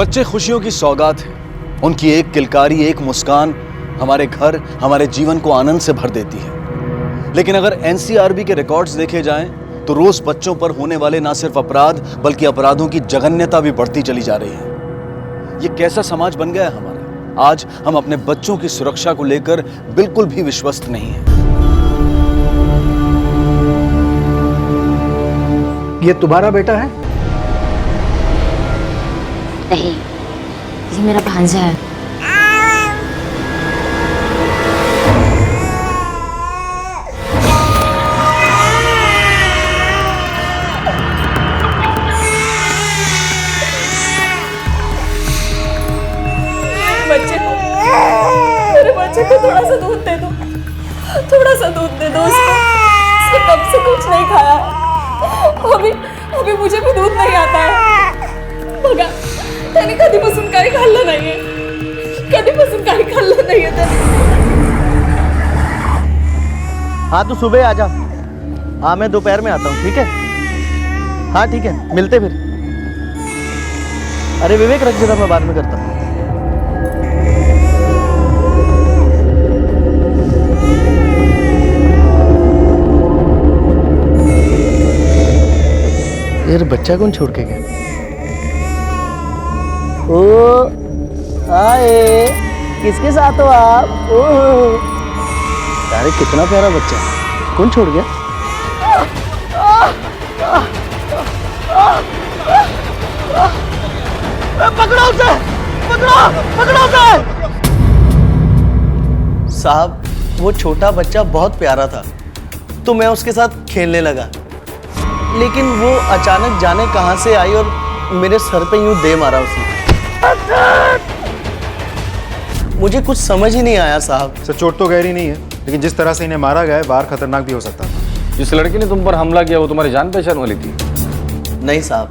बच्चे खुशियों की सौगात हैं। उनकी एक किलकारी, एक मुस्कान हमारे घर, हमारे जीवन को आनंद से भर देती है। लेकिन अगर एनसीआरबी के रिकॉर्ड्स देखे जाएं तो रोज बच्चों पर होने वाले ना सिर्फ अपराध बल्कि अपराधों की जघन्यता भी बढ़ती चली जा रही है। ये कैसा समाज बन गया है हमारा? आज हम अपने बच्चों की सुरक्षा को लेकर बिल्कुल भी विश्वस्त नहीं है। ये तुम्हारा बेटा है? नहीं, ये मेरा भांजा है। मेरे बच्चे को थोड़ा सा दूध दे दो, थोड़ा सा दूध दे दो उसको। इसने कब से कुछ नहीं खाया है। अभी मुझे भी दूध नहीं आता है। बघा, त्याने कधीपासून काही खाल्लं नाहीये, कधीपासून काही खाल्लं नाहीये त्याने। हाँ तू सुबह आ जा। हाँ मैं दोपहर में आता हूँ, ठीक है? हाँ ठीक है, मिलते फिर। अरे विवेक रख जरा, मैं बाद में करता हूँ। यार बच्चा कौन छोड़ के गया? ओ आए, किसके साथ हो आप? ओह अरे कितना प्यारा बच्चा, कौन छोड़ गया? पकड़ो उसे, पकड़ो उसे। साहब वो छोटा बच्चा बहुत प्यारा था तो मैं उसके साथ खेलने लगा, लेकिन वो अचानक जाने कहां से आई और मेरे सर पे यूं दे मारा उसने। मुझे कुछ समझ ही नहीं आया साहब। सर चोट तो गहरी नहीं है, लेकिन जिस तरह से इन्हें मारा गया है बाहर खतरनाक भी हो सकता था। जिस लड़की ने तुम पर हमला किया वो तुम्हारी जान पहचान वाली थी? नहीं साहब,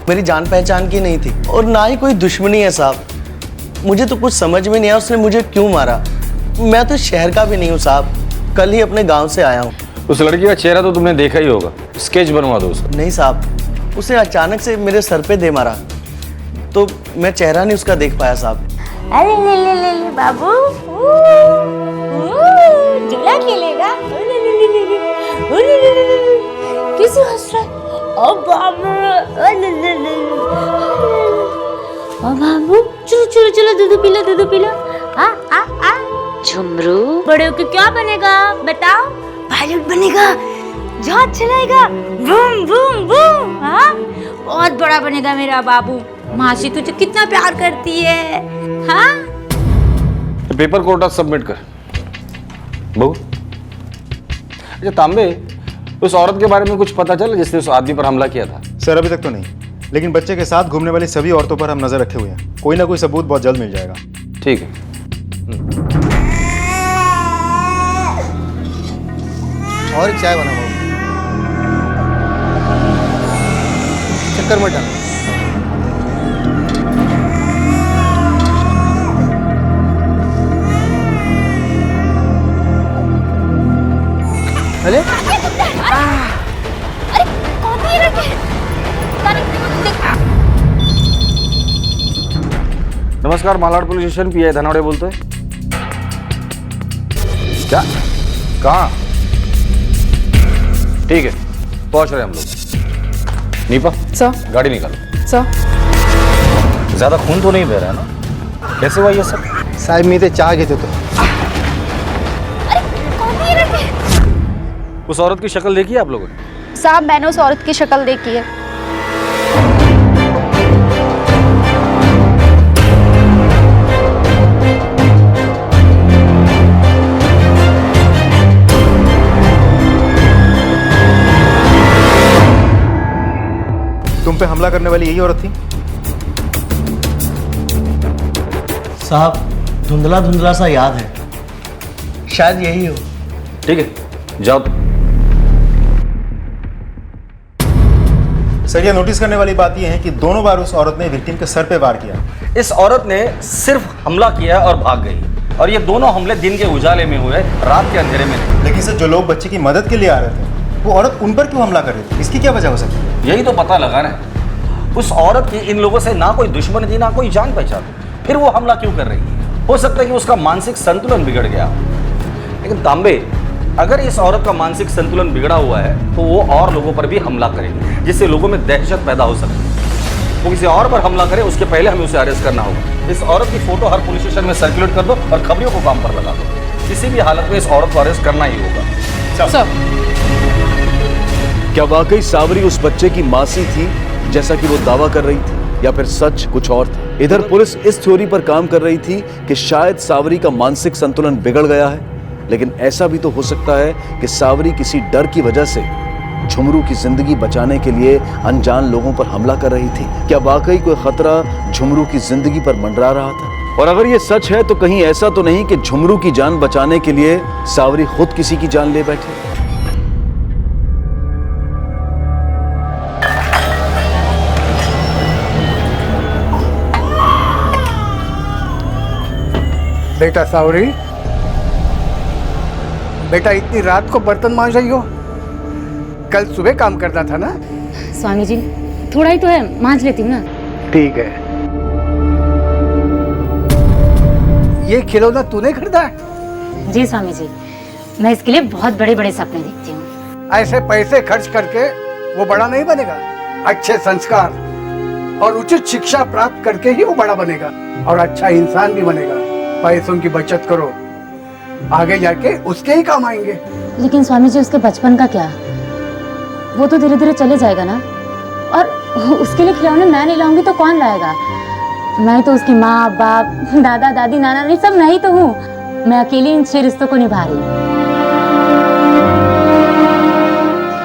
मेरी जान पहचान की नहीं थी और ना ही कोई दुश्मनी है साहब। मुझे तो कुछ समझ में नहीं आया उसने मुझे क्यों मारा। मैं तो शहर का भी नहीं हूँ साहब, कल ही अपने गाँव से आया हूँ। उस लड़की का चेहरा तो तुमने देखा ही होगा, स्केच बनवा दो उसका। नहीं साहब, उसे अचानक से मेरे सर पे दे मारा तो मैं चेहरा नहीं उसका देख पाया साहब। अरे ले बाबू, झूला खेलेगा? किसी हंस रहा है? ओ बाबू, ओ बाबू, चलो दूध पी लो। आ झुमरू बड़े होके क्या बनेगा बताओ? पायलट बनेगा, जहाज चलाएगा, बूम बूम बूम। हाँ, बहुत बड़ा बनेगा मेरा बाबू। मासी तुझे कितना प्यार करती है। हाँ, पेपर कोटा सबमिट कर। बहू, अच्छा तांबे, उस औरत के बारे में कुछ पता चला जिसने उस आदमी पर हमला किया था? सर अभी तक तो नहीं, लेकिन बच्चे के साथ घूमने वाली सभी औरतों पर हम नजर रखे हुए हैं। कोई ना कोई सबूत बहुत जल्द मिल जाएगा। ठीक है। और चाय बना बाबू, चक्कर मटा। अरे कौन है ये लड़के? नमस्कार, Malad police station, pi Dhanawade बोलते हैं। क्या? कहाँ? ठीक है, पहुंच रहे हैं हम लोग। नीपा सर, गाड़ी निकालो। सर ज्यादा खून तो नहीं बह रहा है ना? कैसे हुआ ये सब? साहब मी ते चहा घेत होतो। उस औरत की शक्ल देखी है आप लोगों ने? साहब मैंने उस औरत की शक्ल देखी है। तुम पे हमला करने वाली यही औरत थी? साहब धुंधला सा याद है, शायद यही हो। ठीक है, जाओ तुम। सर ये नोटिस करने वाली बात यह है कि दोनों बार उस औरत ने विक्टिम के सर पे वार किया। इस औरत ने सिर्फ हमला किया और भाग गई, और ये दोनों हमले दिन के उजाले में हुए, रात के अंधेरे में नहीं। लेकिन सर जो लोग बच्चे की मदद के लिए आ रहे थे वो औरत उन पर क्यों हमला कर रही थी? इसकी क्या वजह हो सकती है? यही तो पता लगाना है। उस औरत की इन लोगों से ना कोई दुश्मनी थी, ना कोई जान पहचान, फिर वो हमला क्यों कर रही है? हो सकता है कि उसका मानसिक संतुलन बिगड़ गया। लेकिन तांबे, अगर इस औरत का मानसिक संतुलन बिगड़ा हुआ है तो वो और लोगों पर भी हमला करेगी, जिससे लोगों में दहशत पैदा हो सकती है। वो किसी और पर हमला करे उसके पहले हमें उसे अरेस्ट करना होगा। इस औरत की फोटो हर पुलिस स्टेशन में सर्कुलेट कर दो और खबरियों को काम पर लगा दो। किसी भी हालत में इस औरत को अरेस्ट करना ही होगा। सर, क्या वाकई सावरी उस बच्चे की मासी थी जैसा कि वो दावा कर रही थी, या फिर सच कुछ और था? इधर पुलिस इस थ्योरी पर काम कर रही थी कि शायद सावरी का मानसिक संतुलन बिगड़ गया है, लेकिन ऐसा भी तो हो सकता है कि सावरी किसी डर की वजह से झुमरू की जिंदगी बचाने के लिए अनजान लोगों पर हमला कर रही थी। क्या वाकई कोई खतरा झुमरू की जिंदगी पर मंडरा रहा था? और अगर ये सच है तो कहीं ऐसा तो नहीं कि झुमरू की जान बचाने के लिए सावरी खुद किसी की जान ले बैठे? बेटा सावरी, बेटा इतनी रात को बर्तन मांज रही हो? कल सुबह काम करना था ना? स्वामी जी, थोड़ा ही तो है, मांज लेती हूँ ना। ठीक है। ये खिलौना तूने खरीदा है? जी स्वामी जी, मैं इसके लिए बहुत बड़े बड़े सपने देखती हूँ। ऐसे पैसे खर्च करके वो बड़ा नहीं बनेगा। अच्छे संस्कार और उचित शिक्षा प्राप्त करके ही वो बड़ा बनेगा और अच्छा इंसान भी बनेगा। पैसों की बचत करो, आगे जाके उसके ही काम आएंगे। लेकिन स्वामी जी, उसके बचपन का क्या? वो तो धीरे धीरे चले जाएगा ना, और उसके लिए खिलौने मैं नहीं लाऊंगी तो कौन लाएगा? मैं तो उसकी माँ बाप, दादा दादी, नाना नानी सब मैं ही तो हूँ। मैं अकेली इन 6 रिश्तों को निभा रही हूँ।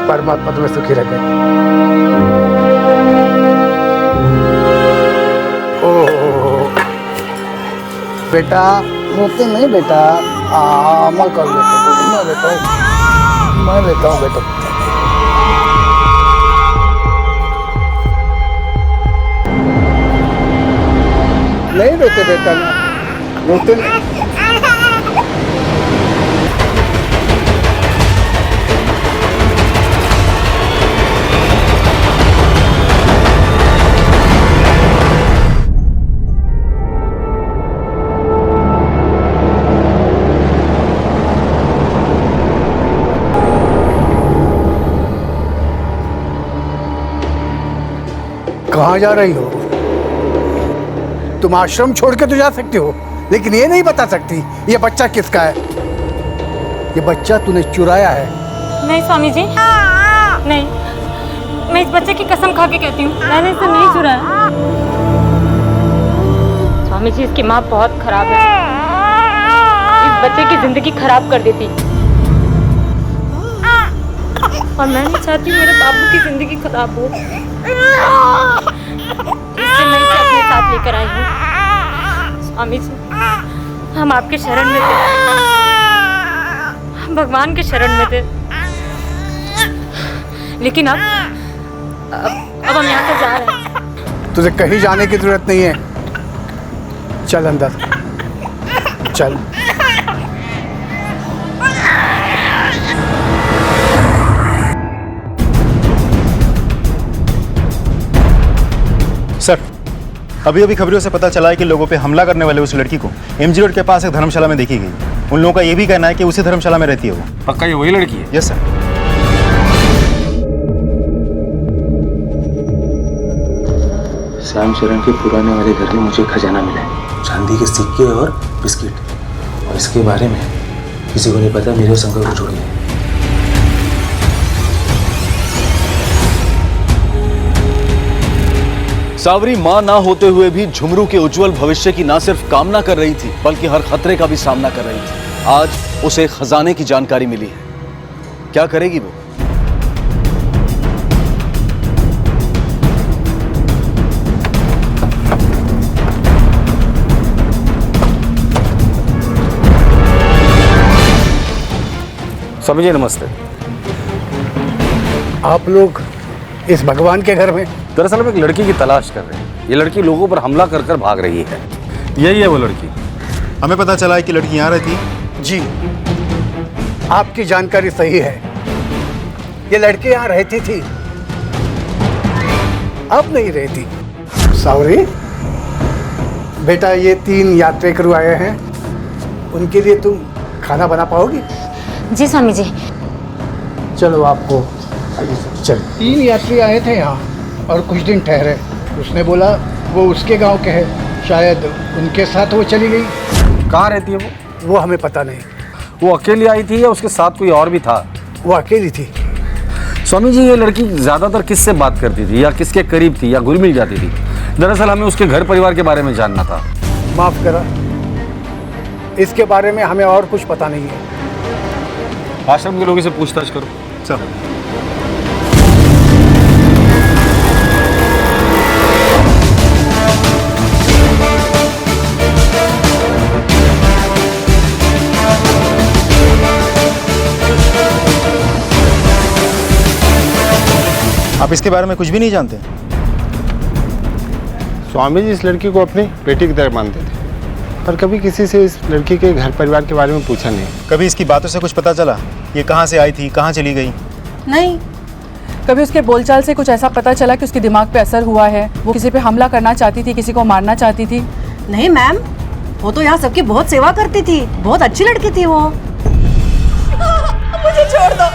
परमात्मा तुम्हें सुखी रखे। बेटा रोते नहीं बेटा, मैं कर लेता हूँ, मैं लेता हूँ बेटा। नहीं रोते बेटा, रोते नहीं। कहाँ जा रही हो? तुम आश्रम छोड़ के तो जा सकती हो, लेकिन ये नहीं बता सकती ये बच्चा किसका है। ये बच्चा तूने चुराया है। नहीं स्वामी जी, नहीं, मैं इस बच्चे की कसम खा के कहती हूँ, मैंने इसे नहीं चुराया। स्वामी जी, इसकी माँ बहुत खराब है, इस बच्चे की जिंदगी खराब कर देती, और मैं नहीं चाहती मेरे बाबू की जिंदगी खराब हो, इसलिए मैं इसे अपने साथ लेकर आई हूँ। स्वामी जी, हम आपके शरण में थे, हम भगवान के शरण में थे, लेकिन अब हम यहाँ से जा रहे हैं। तुझे कहीं जाने की जरूरत नहीं है, चल अंदर चल। सर, अभी अभी खबरों से पता चला है कि लोगों पे हमला करने वाले उस लड़की को एमजी रोड के पास एक धर्मशाला में देखी गई। उन लोगों का ये भी कहना है कि उसी धर्मशाला में रहती है वो। पक्का ये वही लड़की है? Yes sir. श्याम चरण के पुराने वाले घर में मुझे खजाना मिला है, चांदी के सिक्के और बिस्किट, और इसके बारे में किसी को नहीं पता, मेरे संग को छोड़िए। सावरी मां ना होते हुए भी झुमरू के उज्जवल भविष्य की ना सिर्फ कामना कर रही थी, बल्कि हर खतरे का भी सामना कर रही थी। आज उसे खजाने की जानकारी मिली है। क्या करेगी वो? स्वामी जी नमस्ते। आप लोग इस भगवान के घर में? दरअसल हम एक लड़की की तलाश कर रहे हैं। ये लड़की लोगों पर हमला कर कर भाग रही है। यही है वो लड़की। हमें पता चला है कि लड़की यहाँ रहती है। जी, आपकी जानकारी सही है, ये लड़की यहाँ रहती थी। अब नहीं रहती। सावरी बेटा, ये 3 यात्रेकरू आए हैं, उनके लिए तुम खाना बना पाओगी? जी स्वामी जी। चलो आपको चल। 3 यात्री आए थे यहाँ और कुछ दिन ठहरे। उसने बोला वो उसके गांव के हैं, शायद उनके साथ वो चली गई। कहाँ रहती है वो हमें पता नहीं। वो अकेली आई थी या उसके साथ कोई और भी था? वो अकेली थी। स्वामी जी, ये लड़की ज्यादातर किससे बात करती थी या किसके करीब थी या घुल मिल जाती थी? दरअसल हमें उसके घर परिवार के बारे में जानना था। माफ करा, इसके बारे में हमें और कुछ पता नहीं है। आश्रम के लोगों से पूछताछ करो। चलो। आप इसके बारे में कुछ भी नहीं जानते? स्वामी जी इस लड़की को अपनी बेटी की तरह मानते थे, पर कभी किसी से इस लड़की के घर परिवार के बारे में पूछा नहीं। कभी इसकी बातों से कुछ पता चला? ये कहाँ से आई थी, कहाँ चली गई? नहीं, कभी उसके बोलचाल से कुछ ऐसा पता चला कि उसके दिमाग पे असर हुआ है, वो किसी पे हमला करना चाहती थी, किसी को मारना चाहती थी? नहीं मैम, वो तो यहाँ सबकी बहुत सेवा करती थी, बहुत अच्छी लड़की थी वो। मुझे छोड़ दो।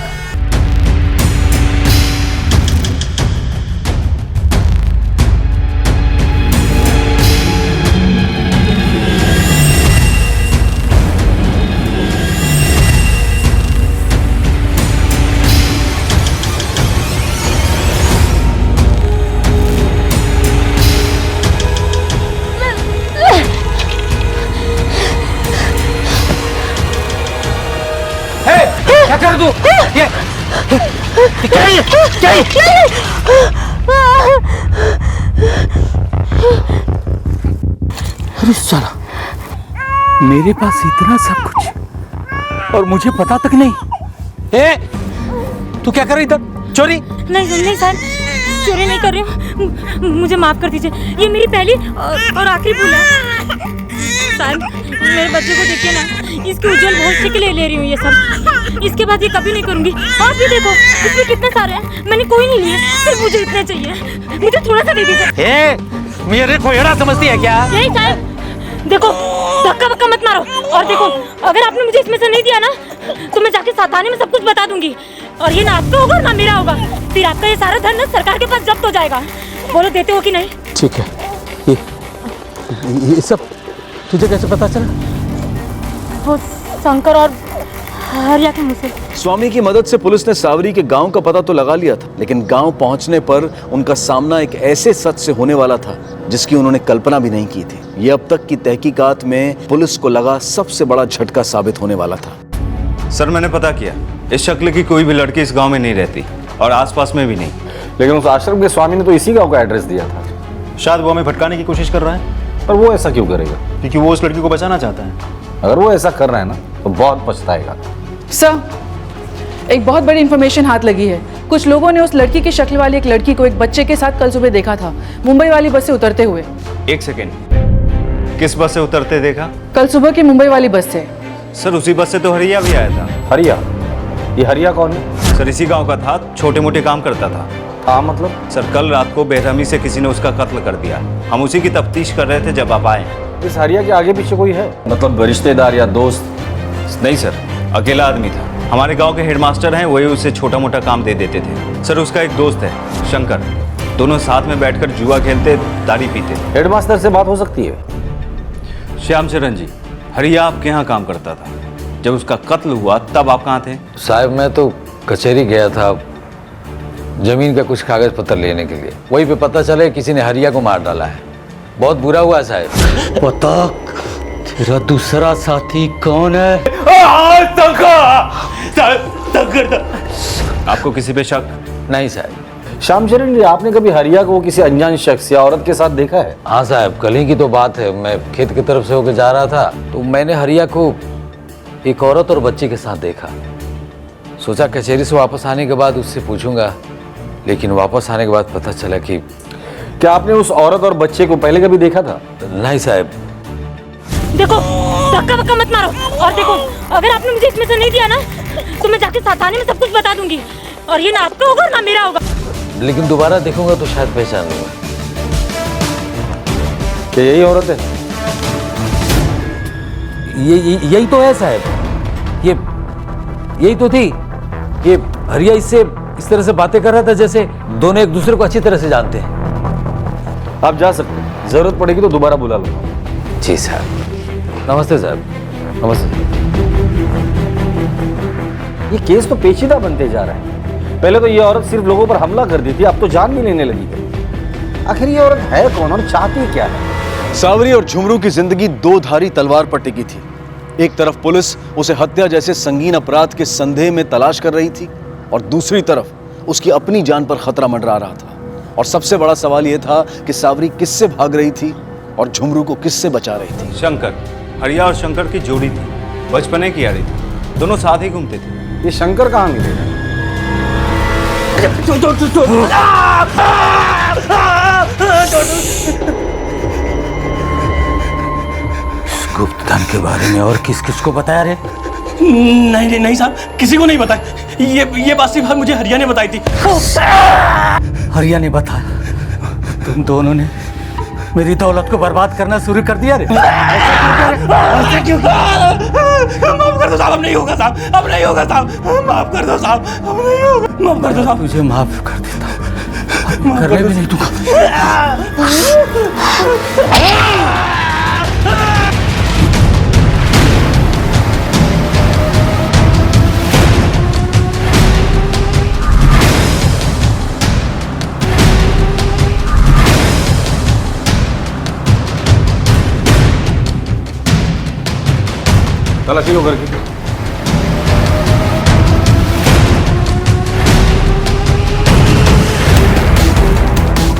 क्या कर दूं? अरे साला, मेरे पास इतना सब कुछ और मुझे पता तक नहीं। तू क्या कर रही था? चोरी? नहीं सर, चोरी नहीं कर रही हूँ, मुझे माफ कर दीजिए। ये मेरी पहली और आखिरी भूल है। सर, मेरे बच्चे को देखिए ना, इसके उज्जवल भविष्य के लिए ले रही हूँ ये सब। इसके बाद ये कभी नहीं करूँगी। आप भी देखो, इसमें कितने सारे हैं, मैंने कोई नहीं लिए, सिर्फ मुझे इतने चाहिए। मुझे थोड़ा सा दे दीजिए। मेरे को एड़ा समझती है क्या? नहीं सर, देखो, धक्का वक्का मत मारो। और देखो, अगर आपने मुझे इसमें से नहीं दिया ना, तो मैं जाके साताने में सब कुछ बता दूंगी। और ये ना आपका होगा ना मेरा होगा। फिर आपका ये सारा धन ना सरकार के पास जब्त हो जाएगा। बोलो, देते हो कि नहीं? ठीक है। ये सब तुझे कैसे पता चला? वो शंकर और हरिया के मुँह से। स्वामी की मदद से पुलिस ने सावरी के गांव का पता तो लगा लिया था, लेकिन गांव पहुंचने पर उनका सामना एक ऐसे सच से होने वाला था जिसकी उन्होंने कल्पना भी नहीं की थी। ये अब तक की तहकीकात में पुलिस को लगा सबसे बड़ा झटका साबित होने वाला था। सर, मैंने पता किया, इस शक्ल की कोई भी लड़की इस गांव में नहीं रहती और आसपास में भी नहीं। लेकिन उस आश्रम के स्वामी ने तो इसी गांव का एड्रेस दिया था। शायद वो हमें भटकाने की कोशिश कर रहा है। पर वो ऐसा क्यों करेगा? क्योंकि वो उस लड़की को बचाना चाहता है। अगर वो ऐसा कर रहा है ना, तो बहुत पछताएगा। सर, एक बहुत बड़ी इंफॉर्मेशन हाथ लगी है। कुछ लोगों ने उस लड़की की शक्ल वाली एक लड़की को एक बच्चे के साथ कल सुबह देखा था, मुंबई वाली बस से उतरते हुए। एक सेकेंड, किस बस से उतरते देखा? कल सुबह की मुंबई वाली बस से। सर, उसी बस से तो हरिया भी आया था। हरिया? ये हरिया कौन है? सर, इसी गांव का था, छोटे मोटे काम करता था। हाँ, मतलब? सर, कल रात को बेरहमी से किसी ने उसका कत्ल कर दिया। हम उसी की तफ्तीश कर रहे थे जब आप आए। इस हरिया के आगे पीछे कोई है? मतलब रिश्तेदार या दोस्त? नहीं सर, अकेला आदमी था। हमारे गांव के हेडमास्टर हैं, वही उसे छोटा मोटा काम दे देते थे। सर, उसका एक दोस्त है शंकर, दोनों साथ में बैठकर जुआ खेलते, दारू पीते। हेडमास्टर से बात हो सकती है? श्याम चरण जी, हरिया आपके यहाँ काम करता था। जब उसका कत्ल हुआ तब आप कहाँ थे? साहब, मैं तो कचहरी गया था जमीन का कुछ कागज पत्र लेने के लिए। वहीं पे पता चले किसी ने हरिया को मार डाला है। बहुत बुरा हुआ साहब। पता तेरा दूसरा साथी कौन है? आपको किसी पे शक? नहीं साहब। श्याम चरण जी, आपने कभी हरिया को किसी अनजान शख्स या औरत के साथ देखा है? हाँ साहब, कल ही की तो बात है। मैं खेत की तरफ से होकर जा रहा था तो मैंने हरिया को एक औरत और बच्चे के साथ देखा। सोचा कचहरी से वापस आने के बाद उससे पूछूंगा, लेकिन वापस आने के बाद पता चला कि क्या आपने उस औरत और बच्चे को पहले कभी देखा था? नहीं साहब। देखो, धक्का वक्का मत मारो। और देखो, अगर आपने मुझे इसमें से नहीं दिया ना, तो मैं जाके साताने में सब कुछ बता दूंगी। और ये ना आपका होगा ना मेरा होगा। लेकिन दोबारा देखूंगा तो शायद पहचान लूंगा। क्या यही औरत है? यही तो है साहब, यही तो थी। ये हरिया इससे इस तरह से बातें कर रहा था जैसे दोनों एक दूसरे को अच्छी तरह से जानते हैं। आप जा सकते हैं, जरूरत पड़ेगी तो दोबारा बुला लो। जी साहब। नमस्ते साहब। नमस्ते। ये केस तो पेचीदा बनते जा रहा है। पहले तो ये औरत सिर्फ लोगों पर हमला कर दी थी, अब तो जान भी लेने लगी है। आखिर ये औरत है कौन और चाहती क्या है? सावरी और झुमरू की जिंदगी दो धारी तलवार पर टिकी थी। एक तरफ पुलिस उसे हत्या जैसे संगीन अपराध के संदेह में तलाश कर रही थी और दूसरी तरफ उसकी अपनी जान पर खतरा मंडरा रहा था। और सबसे बड़ा सवाल यह था कि सावरी किससे भाग रही थी और झुमरू को किससे बचा रही थी। शंकर, हरिया और शंकर की जोड़ी थी, बचपने की यारी थी, दोनों साथ ही घूमते थे। ये शंकर कहाँ मिलेगा? गुप्त धन के बारे में और किस किस को बताया रे? नहीं साहब, किसी को नहीं बताया। ये बात सिर्फ मुझे हरिया ने बताई थी। हरिया ने बताया? तुम दोनों ने मेरी दौलत को बर्बाद करना शुरू कर दिया रे। ऐसा क्यों? माफ कर दो साहब, अब नहीं होगा साहब, अब नहीं होगा साहब, माफ कर दो साहब, अब नहीं होगा, माफ कर दो साहब। तुझे माफ कर देता हूँ, करने भी नहीं दूंगा। तलाशी लो करके।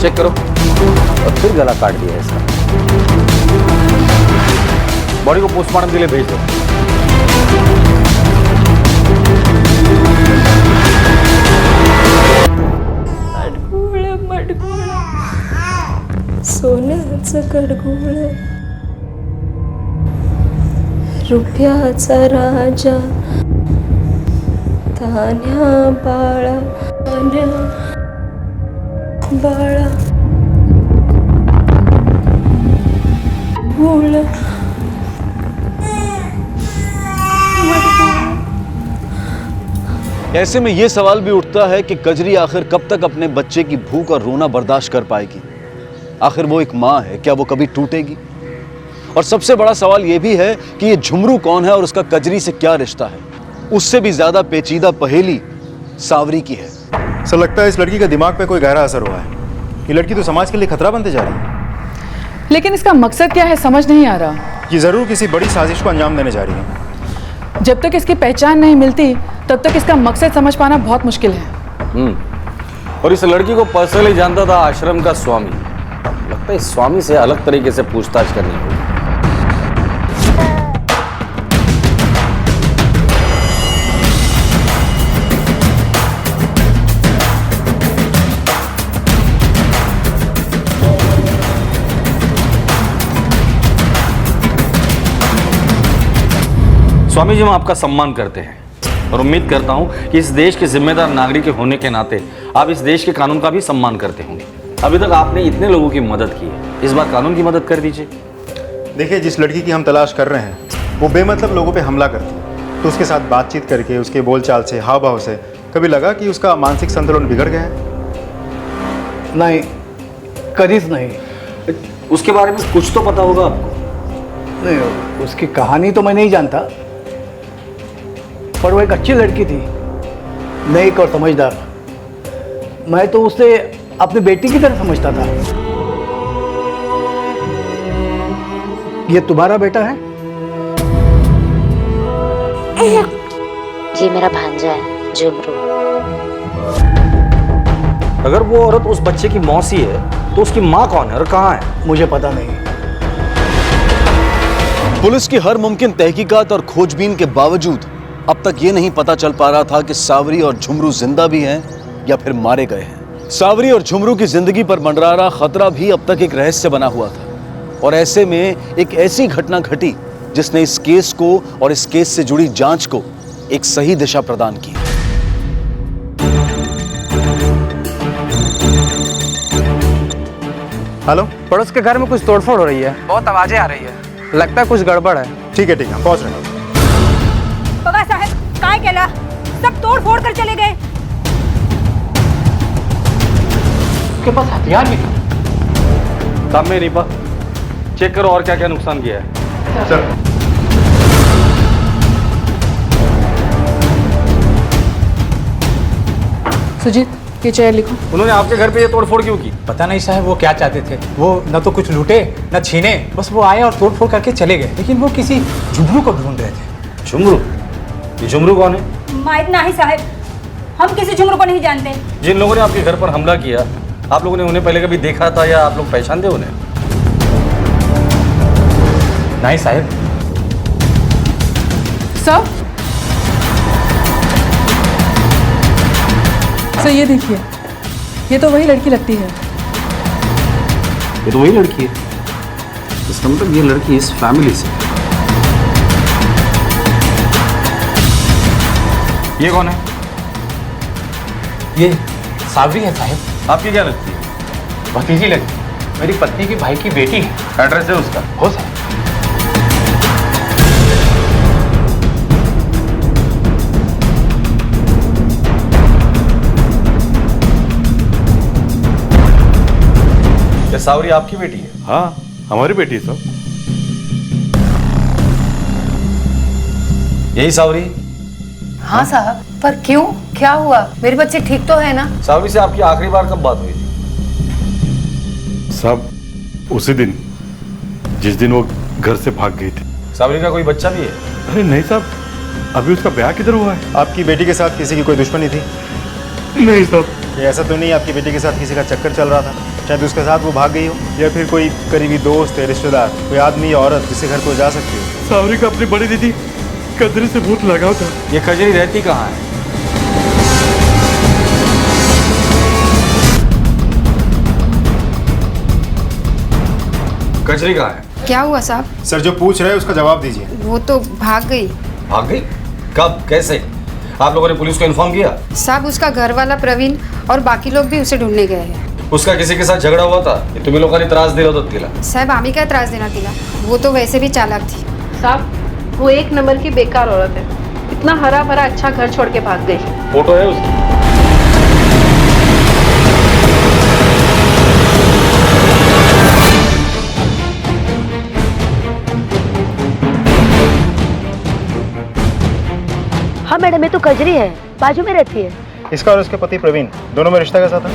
चेक करो। और फिर गला काट दिया इसका। बॉडी को पोस्टमार्टम के लिए भेज दो। मडगोळ सोन्याचं कडगोळ रुपयाचा राजा तान्या बाळा बाळा गोळ ऐसे में यह सवाल भी उठता है कि कजरी आखिर कब तक अपने बच्चे की भूख और रोना बर्दाश्त कर पाएगी। आखिर वो एक माँ है, क्या वो कभी टूटेगी? और सबसे बड़ा सवाल यह भी है कि ये झुमरू कौन है और उसका कजरी से क्या रिश्ता है। उससे भी ज्यादा पेचीदा पहेली सावरी की है। सर लगता है इस लड़की का दिमाग पे कोई गहरा असर हुआ है। ये लड़की तो समाज के लिए खतरा बनते जा रही है। लेकिन इसका मकसद क्या है समझ नहीं आ रहा। ये जरूर किसी बड़ी साजिश को अंजाम देने जा रही है। जब तक इसकी पहचान नहीं मिलती तब तक इसका मकसद समझ पाना बहुत मुश्किल है। और इस लड़की को पर्सनली जानता था आश्रम का स्वामी। लगता है इस स्वामी से अलग तरीके से पूछताछ करनी होगी। स्वामी जी, हम आपका सम्मान करते हैं और उम्मीद करता हूं कि इस देश के जिम्मेदार नागरिक के होने के नाते आप इस देश के कानून का भी सम्मान करते होंगे। अभी तक आपने इतने लोगों की मदद की है, इस बार कानून की मदद कर दीजिए। देखिए, जिस लड़की की हम तलाश कर रहे हैं वो बेमतलब लोगों पे हमला करती है, तो उसके साथ बातचीत करके, उसके बोलचाल से, हाव भाव से कभी लगा कि उसका मानसिक संतुलन बिगड़ गया है? नहीं, करीज नहीं। उसके बारे में कुछ तो पता होगा आपको? नहीं, उसकी कहानी तो मैं नहीं जानता, पर वो एक अच्छी लड़की थी, नेक और समझदार। मैं तो उसे अपनी बेटी की तरह समझता था। ये तुम्हारा बेटा है? ये मेरा भांजा है झुमरू। अगर वो औरत उस बच्चे की मौसी है तो उसकी माँ कौन है और कहाँ है? मुझे पता नहीं। पुलिस की हर मुमकिन तहकीकात और खोजबीन के बावजूद अब तक ये नहीं पता चल पा रहा था कि सावरी और झुमरू जिंदा भी हैं या फिर मारे गए हैं। सावरी और झुमरू की जिंदगी पर मंडरा रहा खतरा भी अब तक एक रहस्य बना हुआ था। और ऐसे में एक ऐसी घटना घटी जिसने इस केस को और इस केस से जुड़ी जांच को एक सही दिशा प्रदान की। हेलो, पड़ोस के घर में कुछ तोड़फोड़ हो रही है, बहुत आवाजें आ रही है, लगता है कुछ गड़बड़ है। ठीक है हम पहुंच रहे हैं। बगा साहब काय केला, सब तोड़ फोड़ कर चले गए। उसके पास हथियार भी था। तांबे रीपा, चेक करो और क्या क्या नुकसान किया है। सर सुजीत, ये चेयर लिखो। उन्होंने आपके घर पे ये तोड़फोड़ क्यों की? पता नहीं साहब वो क्या चाहते थे, वो न तो कुछ लूटे न छीने, बस वो आए और तोड़फोड़ करके चले गए, लेकिन वो किसी झुमरू को ढूंढ रहे थे। झुमरू? ये झुमरू कौन है? माइत नहीं साहब, हम किसी झुमरू को नहीं जानते। जिन लोगों ने आपके घर पर हमला किया, आप लोगों ने उन्हें पहले कभी देखा था या आप लोग पहचानते उन्हें? नहीं साहब। सर ये देखिए, ये तो वही लड़की लगती है। ये तो वही लड़की है। इसका मतलब ये लड़की इस फैमिली से। ये कौन है? ये सावरी है साहब। आपकी क्या लगती है? भतीजी लगती, मेरी पत्नी के भाई की बेटी है। एड्रेस है उसका? हो साहब। क्या सावरी आपकी बेटी है? हाँ, हमारी बेटी है सर। यही सावरी? हाँ साहब, पर क्यों, क्या हुआ? मेरे बच्चे ठीक तो है ना? सावरी से आपकी आखिरी बार कब बात हुई थी? साहब, उसी दिन जिस दिन वो घर से भाग गई थी। सावरी का कोई बच्चा भी है? अरे नहीं साहब, अभी उसका ब्याह किधर हुआ है? आपकी बेटी के साथ किसी की कोई दुश्मनी थी? नहीं साहब। ये ऐसा तो नहीं आपकी बेटी के साथ किसी का चक्कर चल रहा था? शायद उसके साथ वो भाग गई हो, या फिर कोई करीबी दोस्त है, रिश्तेदार, कोई आदमी या औरत जिसके घर को जा सकती हो। सावरी का अपनी बड़ी दीदी कजरी से बहुत लगाव था। ये कजरी रहती कहाँ है? कजरी कहाँ है? क्या हुआ साहब? सर जो पूछ रहे हैं उसका जवाब दीजिए। वो तो भाग गई। भाग गई? कब, कैसे? आप लोगों ने पुलिस को इन्फॉर्म किया? साहब उसका घर वाला प्रवीण और बाकी लोग भी उसे ढूंढने गए हैं। उसका किसी के साथ झगडा हुआ था? तुम्ही लोकांनी त्रास दिला होता तिला? साहब आम्ही काय त्रास देना तिला, वो तो वैसे भी चालाक थी। साहब वो एक नंबर की बेकार औरत है, इतना हरा भरा अच्छा घर छोड़ के भाग गई। फोटो है उसकी? हाँ मैडम, ये तो कजरी है, बाजू में रहती है। इसका और उसके पति प्रवीण दोनों में रिश्ता कैसा था?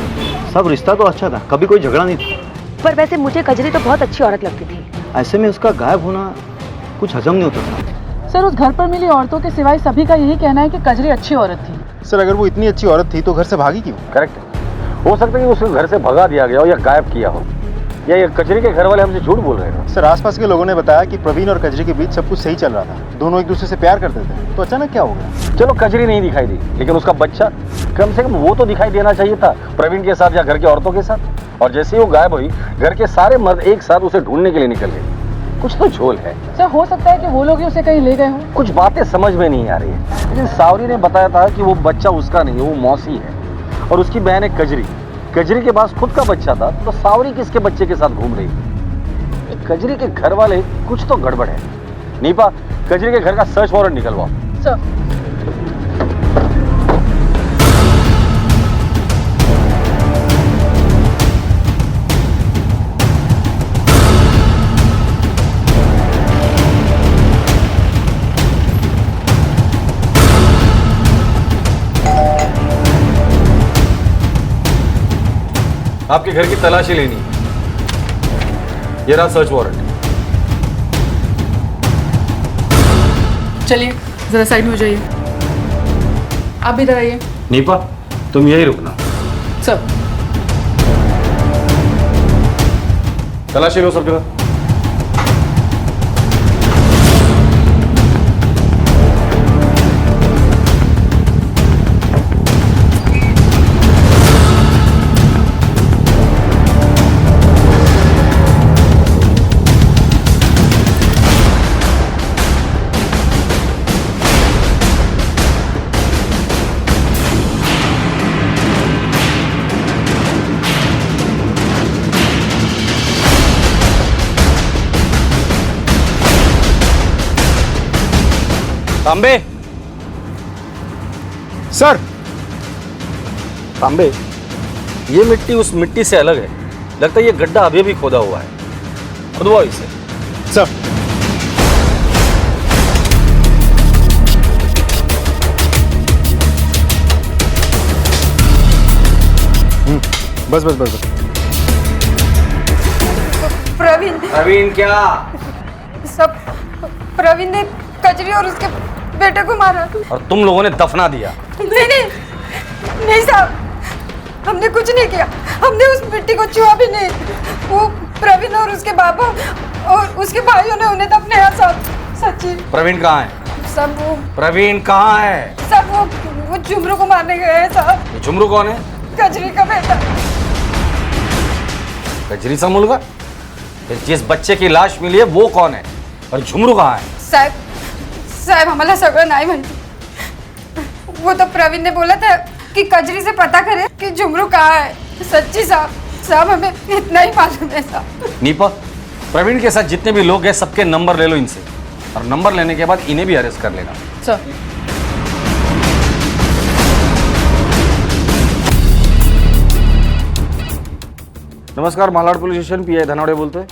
सब रिश्ता तो अच्छा था, कभी कोई झगड़ा नहीं था। पर वैसे मुझे कजरी तो बहुत अच्छी औरत लगती थी। ऐसे में उसका गायब होना कुछ हजम नहीं होता था। सर उस घर पर मिली औरतों के सिवाय सभी का यही कहना है कि कजरी अच्छी औरत थी। सर अगर वो इतनी अच्छी औरत थी तो घर से भागी क्यों? करेक्ट। हो सकता है कि उसे घर से भगा दिया गया हो या गायब किया हो, या ये कजरी के घर वाले हमसे झूठ बोल रहे हैं। सर आसपास के लोगों ने बताया कि प्रवीण और कजरी के बीच सब कुछ सही चल रहा था, दोनों एक दूसरे से प्यार करते थे, तो अचानक क्या हो गया? चलो कजरी नहीं दिखाई दी, लेकिन उसका बच्चा कम से कम वो तो दिखाई देना चाहिए था, प्रवीण के साथ या घर की औरतों के साथ। और जैसे ही वो गायब हुई, घर के सारे मर्द एक साथ उसे ढूंढने के लिए निकल गए। कुछ तो झोल है। सर हो सकता है कि वो लोग ही उसे कहीं ले गए हों। कुछ बातें समझ में नहीं आ रही है, लेकिन सावरी ने बताया था कि वो बच्चा उसका नहीं है, वो मौसी है और उसकी बहन है कजरी। कजरी के पास खुद का बच्चा था, तो सावरी किसके बच्चे के साथ घूम रही थी? कजरी के घर वाले कुछ तो गड़बड़ है। नीपा, कजरी के घर का सर्च वारंट निकलवाओ। सर आपके घर की तलाशी लेनी है। ये रहा सर्च वारंट। चलिए जरा साइड में हो जाइए। आप भी इधर आइए। नीपा तुम यही रुकना। सर तलाशी लो सब जगह। तांबे। सर। तांबे, ये मिट्टी उस मिट्टी से अलग है। लगता है ये गड्ढा अभी भी खोदा हुआ है। खुदवाओ इसे। सर। बस बस बस बस। प्रवीण। प्रवीण क्या? सब प्रवीण ने कजरी और उसके बेटे को मारा। और तुम लोगों ने दफना दिया? नहीं नहीं नहीं साहब, हमने कुछ नहीं किया। हमने उस मिट्टी को छुआ भी नहीं। वो प्रवीण और उसके बाबा और उसके भाइयों ने उन्हें दफनाया साहब। सच्ची। प्रवीण कहाँ है? सब वो प्रवीण कहाँ है? सब वो झुमरू को मारने गए हैं साहब। झुमरू कौन है? कजरी का बेटा। कजरी सा मुलगा? फिर जिस बच्चे की लाश मिली है वो कौन है और झुमरू कहाँ है? साहब साहब आम्हाला सगळं नाही माहिती। वो तो प्रवीण ने बोला था कि कजरी से पता करे कि झुमरू कहाँ है। सच्ची साहब, साहब हमें इतना ही मालूम है साहब। नीपा, प्रवीण के साथ जितने भी लोग हैं सबके नंबर ले लो इनसे, और नंबर लेने के बाद इन्हें भी अरेस्ट कर लेना। सर। नमस्कार, Malad police station, pi Dhanawade बोलते हैं।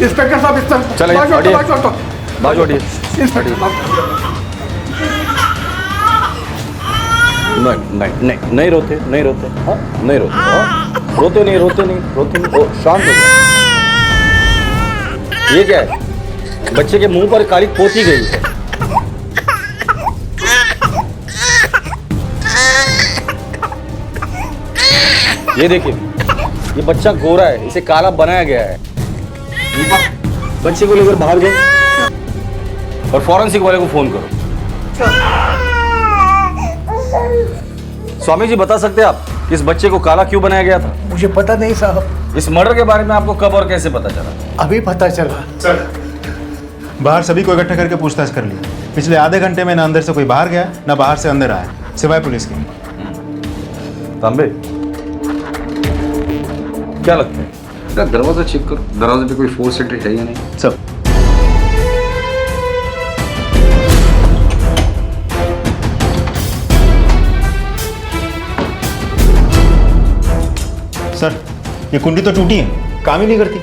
इंस्पेक्टर साहब इस तरफ चलिए, बाजू हटो, हटिए। बाजू हटो। बाजू हटिए। इंस्पेक्टर साहब। नहीं रोते, नहीं रोते, हाँ नहीं रोते, हाँ रोते नहीं, रोते नहीं, रोते नहीं। ओ शांत हो जाओ। ये क्या है? बच्चे के मुंह पर काली पोती गई है। ये देखिए, ये बच्चा गोरा है, इसे काला बनाया गया है। बच्चे को लेकर बाहर गए और फॉरेंसिक वाले को फोन करो। स्वामी जी, बता सकते हैं आप कि इस बच्चे को काला क्यों बनाया गया था? मुझे पता नहीं साहब। इस मर्डर के बारे में आपको कब और कैसे पता चला? अभी पता चला। सर, बाहर सभी को इकट्ठा करके पूछताछ कर लिया। पिछले आधे घंटे में ना अंदर से कोई बाहर गया, ना बाहर से अंदर आया, सिवाय पुलिस के। तांबे, क्या लगता है? दरवाजा चेक करो, दरवाजे पे कोई फोर्स एंट्री है या नहीं। सब। सर, ये कुंडी तो टूटी है, काम ही नहीं करती।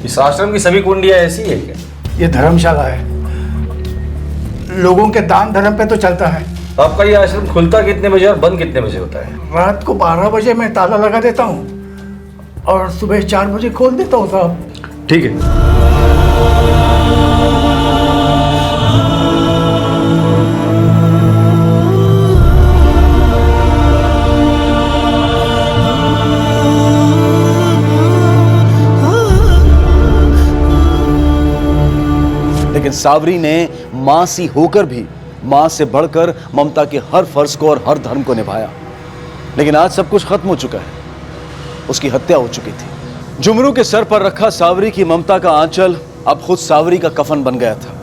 इस आश्रम की सभी कुंडियां ऐसी है क्या? ये धर्मशाला है, लोगों के दान धर्म पे तो चलता है। आपका ये आश्रम खुलता कितने बजे और बंद कितने बजे होता है? रात को 12 बजे मैं ताला लगा देता हूँ और सुबह 4 बजे खोल देता हूँ साहब। ठीक है। लेकिन सावरी ने मां सी होकर भी मां से बढ़कर ममता के हर फर्ज को और हर धर्म को निभाया। लेकिन आज सब कुछ खत्म हो चुका है। उसकी हत्या हो चुकी थी। झुमरू के सर पर रखा सावरी की ममता का आंचल अब खुद सावरी का कफन बन गया था।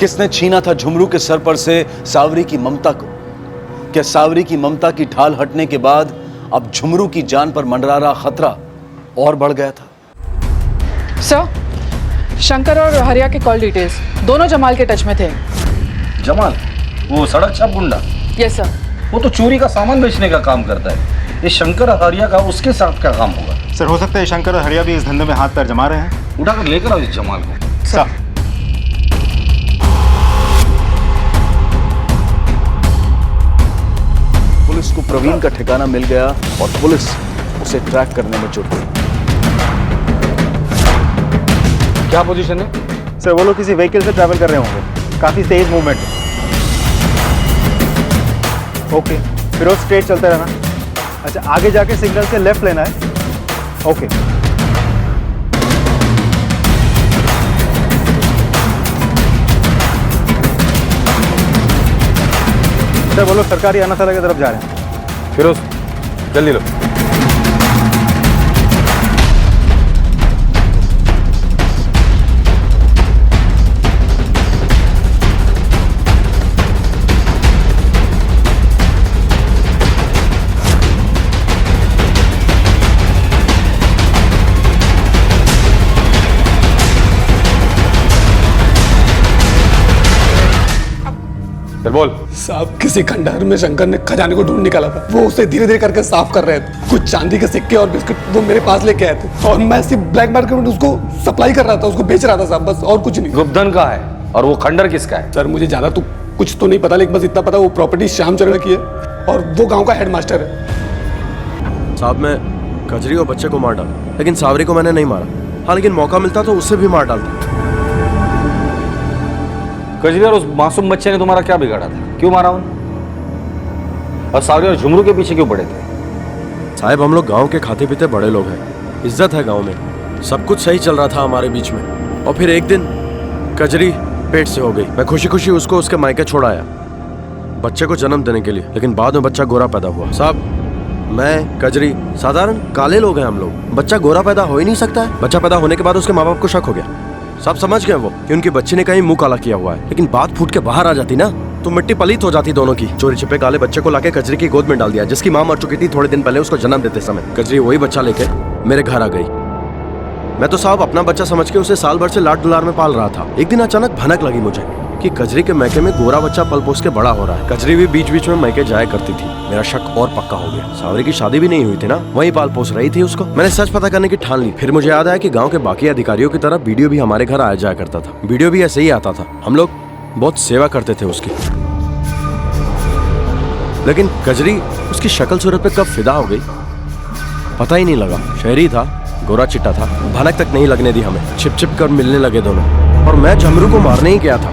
किसने छीना था झुमरू के सर पर से सावरी की ममता को? क्या सावरी की ममता की ढाल हटने के बाद अब झुमरू की जान पर मंडरा रहा खतरा और बढ़ गया था? सर, शंकर और हरिया के कॉल डिटेल्स दोनों जमाल के टच में थे। जमाल, वो सड़क छाप गुंडा? Yes sir. वो तो चोरी का सामान बेचने का काम करता है। ये शंकर और हरिया का उसके साथ क्या काम होगा? सर, हो सकता है शंकर और हरिया भी इस धंधे में हाथ पैर जमा रहे हैं। उठाकर लेकर आओ इस जमाल को। सर। पुलिस को प्रवीण का ठिकाना मिल गया और पुलिस उसे ट्रैक करने में जुट गई। क्या पोजीशन है? सर, वो लोग किसी व्हीकल से ट्रैवल कर रहे होंगे। काफी तेज मूवमेंट है। ओके, फिर वो स्ट्रेट चलते रहना। अच्छा, आगे जाके सिग्नल से लेफ्ट लेना है। ओके। सर, वो लोग सरकारी अनाथालय की तरफ जा रहे हैं। फिरोज, जल्दी लो। फिर बोल। साहब किसी खंडहर में शंकर ने खजाने को ढूंढ निकाला था। वो उसे धीरे धीरे करके साफ कर रहे थे। कुछ चांदी के सिक्के और बिस्कुट वो मेरे पास लेके आए थे और मैं सिर्फ ब्लैक मार्केट में उसको सप्लाई कर रहा था, उसको बेच रहा था साहब, बस और कुछ नहीं। गुप्तधन का है और वो खंडहर किसका है? सर मुझे ज्यादा तो कुछ तो नहीं पता, लेकिन बस इतना पता वो प्रॉपर्टी श्यामचरण की है और वो गाँव का हेडमास्टर है। साहब मैं कजरी और बच्चे को मार डाला, लेकिन सावरी को मैंने नहीं मारा। हाँ लेकिन मौका मिलता तो उससे भी मार डालता। कजरी और उस मासूम बच्चे ने तुम्हारा क्या बिगाड़ा था? क्यों मारा उन्हें? और सावरी और झुमरू के पीछे क्यों पड़े थे? साहब हम लोग गांव के खाते पीते बड़े लोग हैं, इज्जत है गांव में, सब कुछ सही चल रहा था हमारे बीच में। और फिर एक दिन कजरी पेट से हो गई। मैं खुशी खुशी उसको उसके मायके छोड़ आया बच्चे को जन्म देने के लिए, लेकिन बाद में बच्चा गोरा पैदा हुआ। साहब मैं कजरी साधारण काले लोग हैं हम लोग, बच्चा गोरा पैदा हो ही नहीं सकता है। बच्चा पैदा होने के बाद उसके माँ बाप को शक हो गया। सब समझ गए वो कि उनकी बच्ची ने कहीं मुंह काला किया हुआ है, लेकिन बात फूट के बाहर आ जाती ना तो मिट्टी पलीत हो जाती दोनों की। चोरी छिपे काले बच्चे को लाके कजरी की गोद में डाल दिया, जिसकी माँ मर चुकी थी थोड़े दिन पहले उसको जन्म देते समय। कजरी वही बच्चा लेके मेरे घर आ गई। मैं तो साहब अपना बच्चा समझ के उसे साल भर से लाड दुलार में पाल रहा था। एक दिन अचानक भनक लगी मुझे कि कजरी के मैके में गोरा बच्चा पल पोस के बड़ा हो रहा है। कजरी भी बीच बीच में मैके जाया करती थी। मेरा शक और पक्का हो गया। सावरी की शादी भी नहीं हुई थी ना, वहीं पाल पोस रही थी उसको। मैंने सच पता करने की ठान ली। फिर मुझे याद आया कि गांव के बाकी अधिकारियों की तरह बीडीओ भी हमारे घर आया जाया करता था। बीडीओ भी ऐसे ही आता था, हम लोग बहुत सेवा करते थे उसकी। लेकिन कजरी उसकी शक्ल सूरत पे कब फिदा हो गई पता ही नहीं लगा। शहरी था, गोरा चिट्टा था, भनक तक नहीं लगने दी हमें। छिप छिप कर मिलने लगे दोनों और मैं झमरू को मारने ही गया था,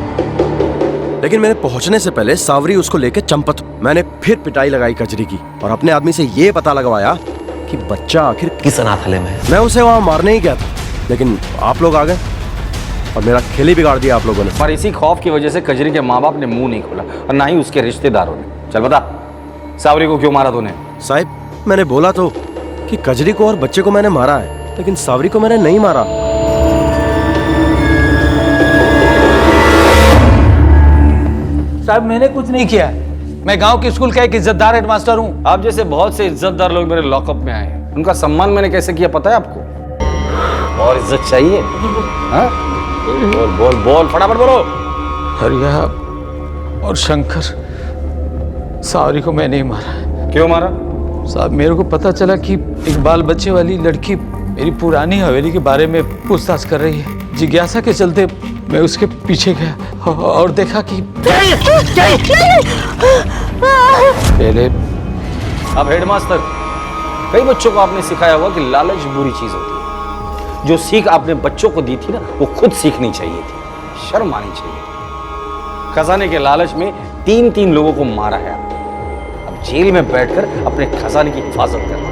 लेकिन मेरे पहुंचने से पहले सावरी उसको लेके चंपत। मैंने फिर पिटाई लगाई कजरी की और अपने आदमी से ये पता लगवाया कि बच्चा आखिर किस अनाथालय में है। मैं उसे वहां मारने ही गया था, लेकिन आप लोग आ गए और मेरा खेल ही बिगाड़ दिया आप लोगों ने। पर इसी खौफ की वजह से कजरी के माँ बाप ने मुंह नहीं खोला और ना ही उसके रिश्तेदारों ने। चल बता, सावरी को क्यों मारा तूने? साहब मैंने बोला तो कि कजरी को और बच्चे को मैंने मारा है, लेकिन सावरी को मैंने नहीं मारा। साहब मैंने कुछ नहीं किया, मैं गांव के स्कूल का एक इज्जतदार हेडमास्टर हूँ। आप जैसे बहुत से इज्जतदार लोग मेरे लॉकअप में आए हैं, उनका सम्मान मैंने कैसे किया पता है आपको? और इज्जत चाहिए? हाँ? बोल बोल बोल, फटाफट बोलो। हरिया और शंकर, सावरी को मैं नहीं मारा। क्यों मारा? साहब मेरे को पता चला कि एक बाल बच्चे वाली लड़की मेरी पुरानी हवेली के बारे में पूछताछ कर रही है। जिज्ञासा के चलते मैं उसके पीछे गया और देखा कि पहले। अब हेडमास्टर, कई बच्चों को आपने सिखाया होगा कि लालच बुरी चीज होती है। जो सीख आपने बच्चों को दी थी ना, वो खुद सीखनी चाहिए थी, शर्म आनी चाहिए थी। खजाने के लालच में 3 लोगों को मारा है। अब जेल में बैठकर अपने खजाने की हिफाजत कर।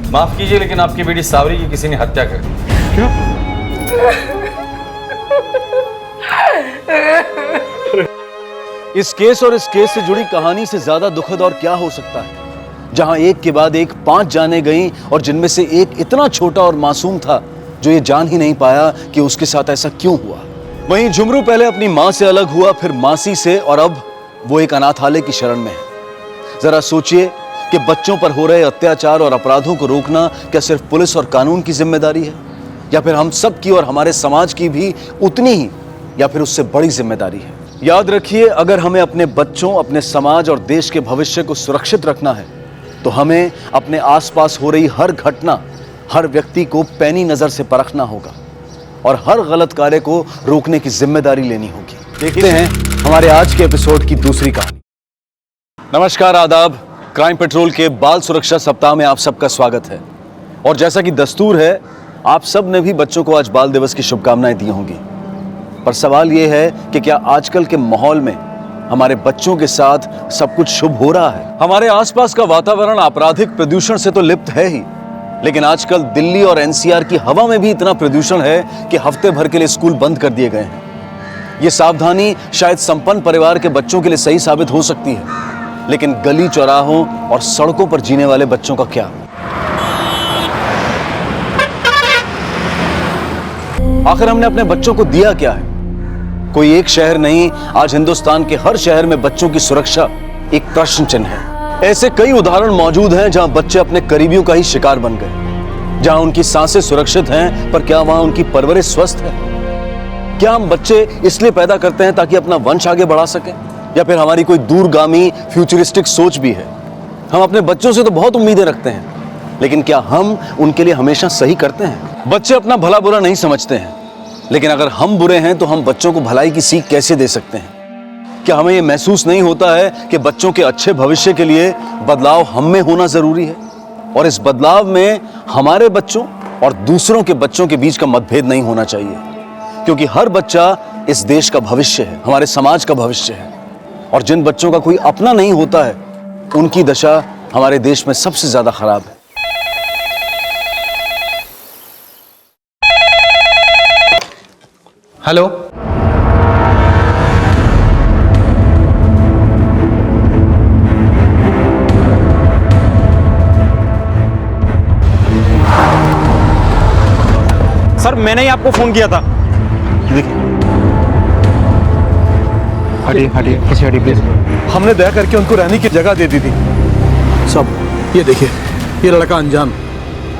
माफ कीजिए, लेकिन आपकी बेटी सावरी की किसी ने हत्या कर दी। क्या? इस केस और इस केस से जुड़ी कहानी से ज्यादा दुखद और क्या हो सकता है, जहां एक के बाद एक 5 जाने गईं और जिनमें से एक इतना छोटा और मासूम था जो ये जान ही नहीं पाया कि उसके साथ ऐसा क्यों हुआ। वहीं झुमरू पहले अपनी मां से अलग हुआ, फिर मासी से, और अब वो एक अनाथालय की शरण में है। जरा सोचिए कि बच्चों पर हो रहे अत्याचार और अपराधों को रोकना क्या सिर्फ पुलिस और कानून की जिम्मेदारी है, या फिर हम सब की और हमारे समाज की भी उतनी ही, या फिर उससे बड़ी जिम्मेदारी है। याद रखिए, अगर हमें अपने बच्चों, अपने समाज और देश के भविष्य को सुरक्षित रखना है तो हमें अपने आसपास हो रही हर घटना, हर व्यक्ति को पैनी नजर से परखना होगा और हर गलत कार्य को रोकने की जिम्मेदारी लेनी होगी। देखते हैं हमारे आज के एपिसोड की दूसरी कहानी। नमस्कार, आदाब। क्राइम पेट्रोल के बाल सुरक्षा सप्ताह में आप सबका स्वागत है। और जैसा कि दस्तूर है, आप सब ने भी बच्चों को आज बाल दिवस की शुभकामनाएं दी होंगी। पर सवाल यह है कि क्या आजकल के माहौल में हमारे बच्चों के साथ सब कुछ शुभ हो रहा है? हमारे आसपास का वातावरण आपराधिक प्रदूषण से तो लिप्त है ही, लेकिन आजकल दिल्ली और एनसीआर की हवा में भी इतना प्रदूषण है कि हफ्ते भर के लिए स्कूल बंद कर दिए गए हैं। ये सावधानी शायद संपन्न परिवार के बच्चों के लिए सही साबित हो सकती है, लेकिन गली चौराहों और सड़कों पर जीने वाले बच्चों का क्या? आखिर हमने अपने बच्चों को दिया क्या है? कोई एक शहर नहीं, आज हिंदुस्तान के हर शहर में बच्चों की सुरक्षा एक प्रश्न चिन्ह है। ऐसे कई उदाहरण मौजूद हैं जहां बच्चे अपने करीबियों का ही शिकार बन गए, जहां उनकी सांसें सुरक्षित हैं पर क्या वहां उनकी परवरिश स्वस्थ है? क्या हम बच्चे इसलिए पैदा करते हैं ताकि अपना वंश आगे बढ़ा सकें, या फिर हमारी कोई दूरगामी फ्यूचरिस्टिक सोच भी है? हम अपने बच्चों से तो बहुत उम्मीदें रखते हैं, लेकिन क्या हम उनके लिए हमेशा सही करते हैं? बच्चे अपना भला बुरा नहीं समझते हैं, लेकिन अगर हम बुरे हैं तो हम बच्चों को भलाई की सीख कैसे दे सकते हैं? क्या हमें यह महसूस नहीं होता है कि बच्चों के अच्छे भविष्य के लिए बदलाव हम में होना जरूरी है, और इस बदलाव में हमारे बच्चों और दूसरों के बच्चों के बीच का मतभेद नहीं होना चाहिए, क्योंकि हर बच्चा इस देश का भविष्य है, हमारे समाज का भविष्य है, और जिन बच्चों का कोई अपना नहीं होता है उनकी दशा हमारे देश में सबसे ज्यादा खराब है। हेलो, सर मैंने ही आपको फोन किया था। हटिए हटिए, पीछे हटिए प्लीज। हमने दया करके उनको रहने की जगह दे दी थी। सब ये देखिए, ये लड़का अनजान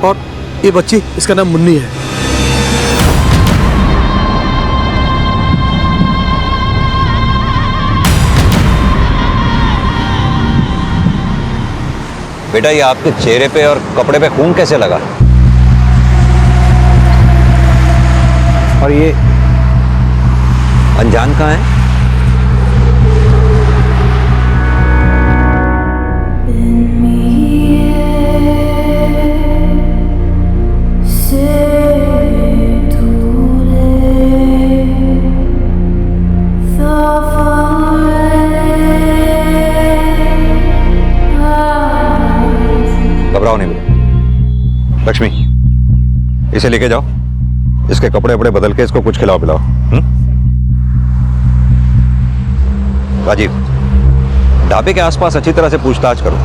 और ये बच्ची, इसका नाम मुन्नी है। बेटा ये आपके चेहरे पे और कपड़े पे खून कैसे लगा? और ये अनजान कहाँ है? घबराओ नहीं बेटा। लक्ष्मी, इसे लेके जाओ, इसके कपड़े वपड़े बदल के इसको कुछ खिलाओ पिलाओ। राजीव, ढाबे के आसपास अच्छी तरह से पूछताछ करो,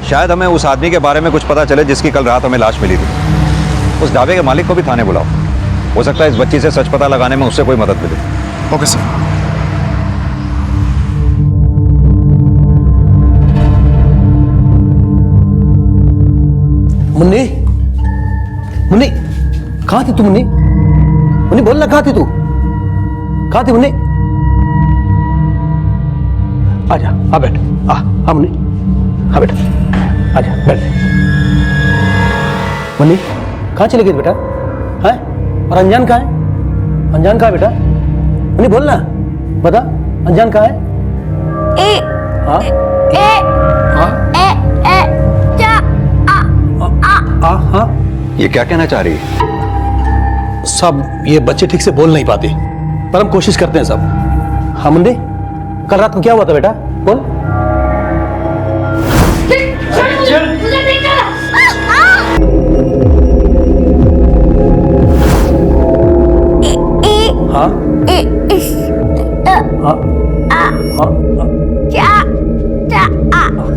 शायद हमें उस आदमी के बारे में कुछ पता चले जिसकी कल रात हमें लाश मिली थी। उस ढाबे के मालिक को भी थाने बुलाओ, हो सकता है इस बच्ची से सच पता लगाने में उससे कोई मदद मिले। Okay sir. मुन्नी, मुन्नी, कहाँ थी तू मुन्नी? मुन्नी बोलना, कहाँ थी तू? कहाँ थी मुन्नी? आजा, आ बैठ, आ मुन्नी, आ बैठ, आजा बैठ। मुन्नी, कहाँ चली गई बेटा? हैं? और अनजान कहाँ है? अनजान कहाँ है बेटा? मुन्नी बोलना, बता, अनजान कहाँ है? हाँ? हाँ? ये क्या कहना चाह रही है? सब ये बच्चे ठीक से बोल नहीं पाते, पर हम कोशिश करते हैं सब। हाँ मुन्नी, कल रात को क्या हुआ था बेटा? बोल। हाँ?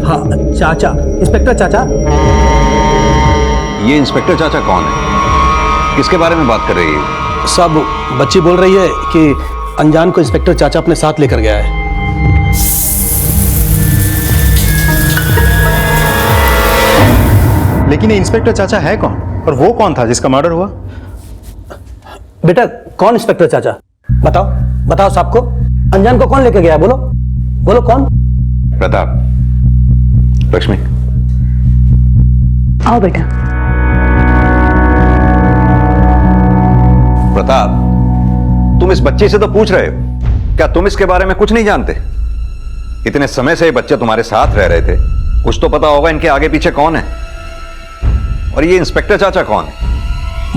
हाँ, चाचा, इंस्पेक्टर चाचा। ये इंस्पेक्टर चाचा कौन है? किसके बारे में बात कर रही है? सब बच्ची बोल रही है कि अनजान को इंस्पेक्टर चाचा अपने साथ लेकर गया है। लेकिन ये इंस्पेक्टर चाचा है कौन, और वो कौन था जिसका मर्डर हुआ? बेटा कौन इंस्पेक्टर चाचा? बताओ, बताओ सबको, अनजान को कौन लेकर गया? बोलो, बोलो कौन? प्रताप। लक्ष्मी, आओ बेटा। प्रताप, तुम इस बच्चे से तो पूछ रहे हो, क्या तुम इसके बारे में कुछ नहीं जानते? इतने समय से ये बच्चे तुम्हारे साथ रह रहे थे, कुछ तो पता होगा इनके आगे पीछे कौन है। और ये इंस्पेक्टर चाचा कौन है?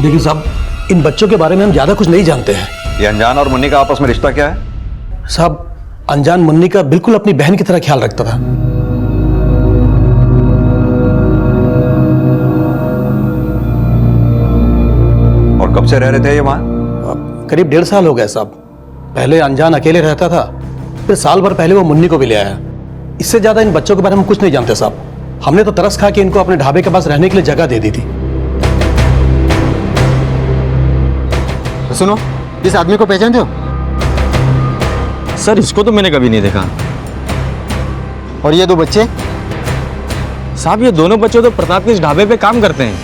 देखिए साहब, इन बच्चों के बारे में हम ज्यादा कुछ नहीं जानते हैं। ये अनजान और मुन्नी का आपस में रिश्ता क्या है? साहब, अनजान मुन्नी का बिल्कुल अपनी बहन की तरह ख्याल रखता था। और कब से रह रहे थे ये वहां? करीब 1.5 साल हो गए साहब। पहले अनजान अकेले रहता था, फिर साल भर पहले वो मुन्नी को भी ले आया। इससे ज्यादा इन बच्चों के बारे में कुछ नहीं जानते साहब। हमने तो तरस खा के इनको अपने ढाबे के पास रहने के लिए जगह दे दी थी। तो सुनो, इस आदमी को पहचानते हो? सर इसको तो मैंने कभी नहीं देखा। और ये दो बच्चे? साहब ये दोनों बच्चे तो प्रताप के इस ढाबे पे काम करते हैं।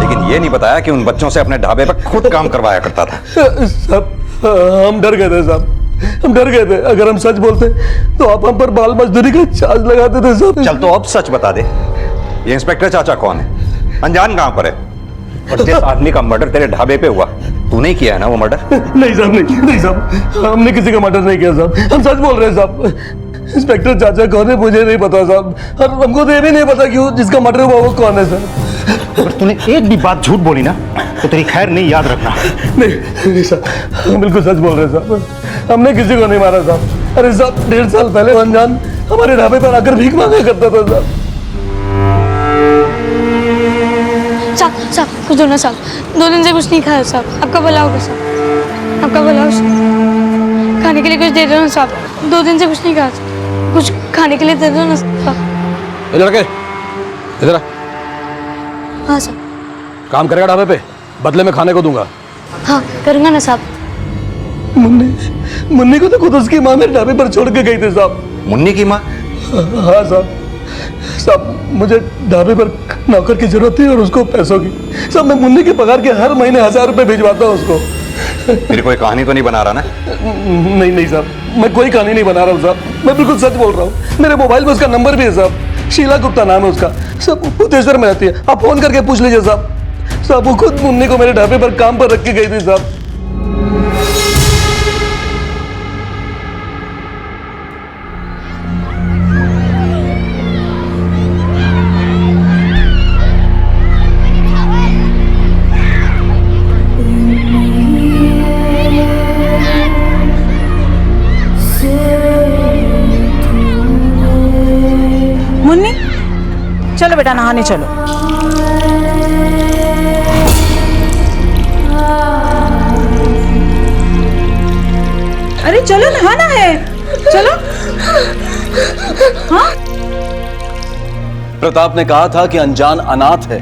लेकिन ये नहीं बताया कि उन बच्चों से अपने ढाबे पर खुद काम करवाया करता था। साहब हम डर गए थे साहब, हम डर गए थे। अगर हम सच बोलते तो आप हम पर बाल मजदूरी का चार्ज लगाते थे साहब। चल तो अब सच बता दे, ये इंस्पेक्टर चाचा कौन है? अनजान कहां पर है? और जिस आदमी का मर्डर तेरे ढाबे पे हुआ, तूने ही किया है ना वो मर्डर? नहीं साहब, नहीं साहब, हमने किसी का मर्डर नहीं किया साहब, हम सच बोल रहे हैं साहब। इंस्पेक्टर चाचा कौन है मुझे नहीं पता साहब, और हमको तो ये भी नहीं पता कि जिसका मर्डर हुआ वो कौन है साहब। अगर तूने एक भी बात झूठ बोली ना तो तेरी खैर नहीं, याद रखना। नहीं साहब, हम बिल्कुल सच बोल रहे हैं साहब, हमने किसी को नहीं मारा साहब। अरे साहब 1.5 साल पहले अनजान हमारे ढाबे पर आकर भीख मांगा करता था साहब। साहब कुछ दो ना साहब, 2 दिन से कुछ नहीं खाया साहब, आपका भला होगा साहब, आपका भला होगा। खाने के लिए कुछ दे दो ना साहब, 2 दिन से कुछ नहीं खाया, कुछ खाने के लिए दे दो ना साहब। लड़के इधर आ। हाँ साहब। काम करेगा ढाबे पे, बदले में खाने को दूंगा। हाँ करूँगा ना साहब। मुन्नी को तो खुद उसकी माँ मेरे ढाबे पर छोड़ के गई थी साहब। मुन्नी की माँ? हाँ साहब मुझे ढाबे पर नौकर की जरूरत थी और उसको पैसों की। साहब मैं मुन्नी के पगार के हर महीने 1000 रुपए भिजवाता हूँ उसको। तेरी कोई कहानी तो नहीं बना रहा ना? नहीं साहब, मैं कोई कहानी नहीं बना रहा हूँ साहब, मैं बिल्कुल सच बोल रहा हूँ। मेरे मोबाइल में उसका नंबर भी है साहब, शीला गुप्ता नाम है उसका। सब भूतेश्वर में रहती है, आप फोन करके पूछ लीजिए साहब। साहब वो खुद मुन्नी को मेरे ढाबे पर काम पर रख के गई थी साहब। मुन्नी चलो बेटा नहाने चलो। अरे चलो नहाना है, चलो। हाँ प्रताप ने कहा था कि अनजान अनाथ है,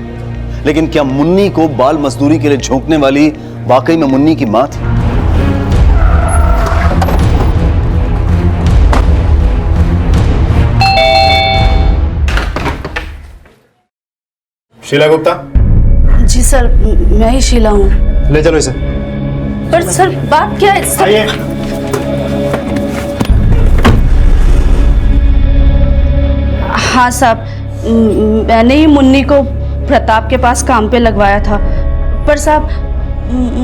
लेकिन क्या मुन्नी को बाल मजदूरी के लिए झोंकने वाली वाकई में मुन्नी की मां थी? शीला गुप्ता? जी सर, मैं ही शीला हूँ। ले चलो इसे। पर सर बात क्या है सर? आइए। हाँ साहब, मैंने ही मुन्नी को प्रताप के पास काम पे लगवाया था। पर साहब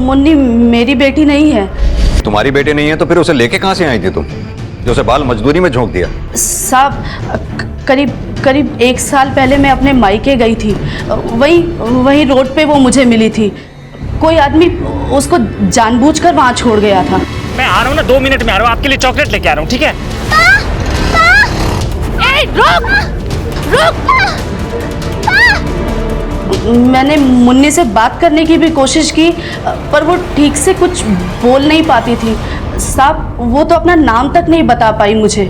मुन्नी मेरी बेटी नहीं है। तुम्हारी बेटी नहीं है तो फिर उसे लेके कहां से आई थी तुम, जो उसे बाल मजदूरी में झोंक दिया? साहब करीब 1 साल पहले मैं अपने मायके गई थी, वही रोड पे वो मुझे मिली थी। कोई आदमी उसको जानबूझकर वहाँ छोड़ गया था। मैं आ रहा हूँ ना, 2 मिनट में आ रहा हूँ, आपके लिए चॉकलेट लेके आ रहा हूँ, ठीक है? रुक! मैंने मुन्नी से बात करने की भी कोशिश की, पर वो ठीक से कुछ बोल नहीं पाती थी। साहब वो तो अपना नाम तक नहीं बता पाई मुझे।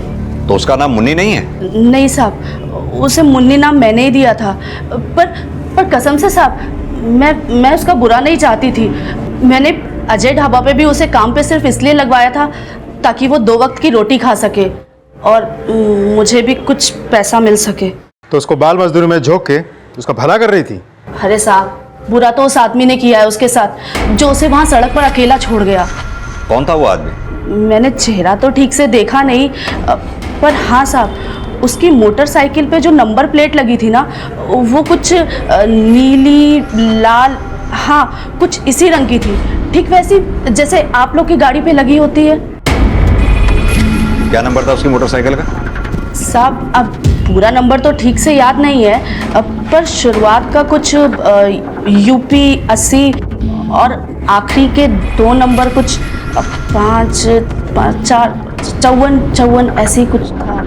तो उसका नाम मुन्नी नहीं है? नहीं साहब, उसे मुन्नी नाम मैंने ही दिया था। पर कसम से साहब मैं उसका बुरा नहीं चाहती थी। मैंने अजय ढाबा पे भी उसे काम पे सिर्फ इसलिए लगवाया था ताकि वो 2 वक्त की रोटी खा सके और मुझे भी कुछ पैसा मिल सके। तो उसको बाल मजदूरी में झोंक के उसका भला कर रही थी? अरे साहब बुरा तो उस आदमी ने किया है उसके साथ, जो उसे वहाँ सड़क पर अकेला छोड़ गया। कौन था वो आदमी? मैंने चेहरा तो ठीक से देखा नहीं, पर हाँ साहब उसकी मोटरसाइकिल पे जो नंबर प्लेट लगी थी ना, वो कुछ नीली लाल, हाँ कुछ इसी रंग की थी, ठीक वैसी जैसे आप लोग की गाड़ी पे लगी होती है। क्या नंबर था उसकी मोटरसाइकिल का? साहब अब पूरा नंबर तो ठीक से याद नहीं है, पर शुरुआत का कुछ UP 80 और आखिरी के 2 नंबर कुछ 5 4 54 ऐसे ही कुछ था।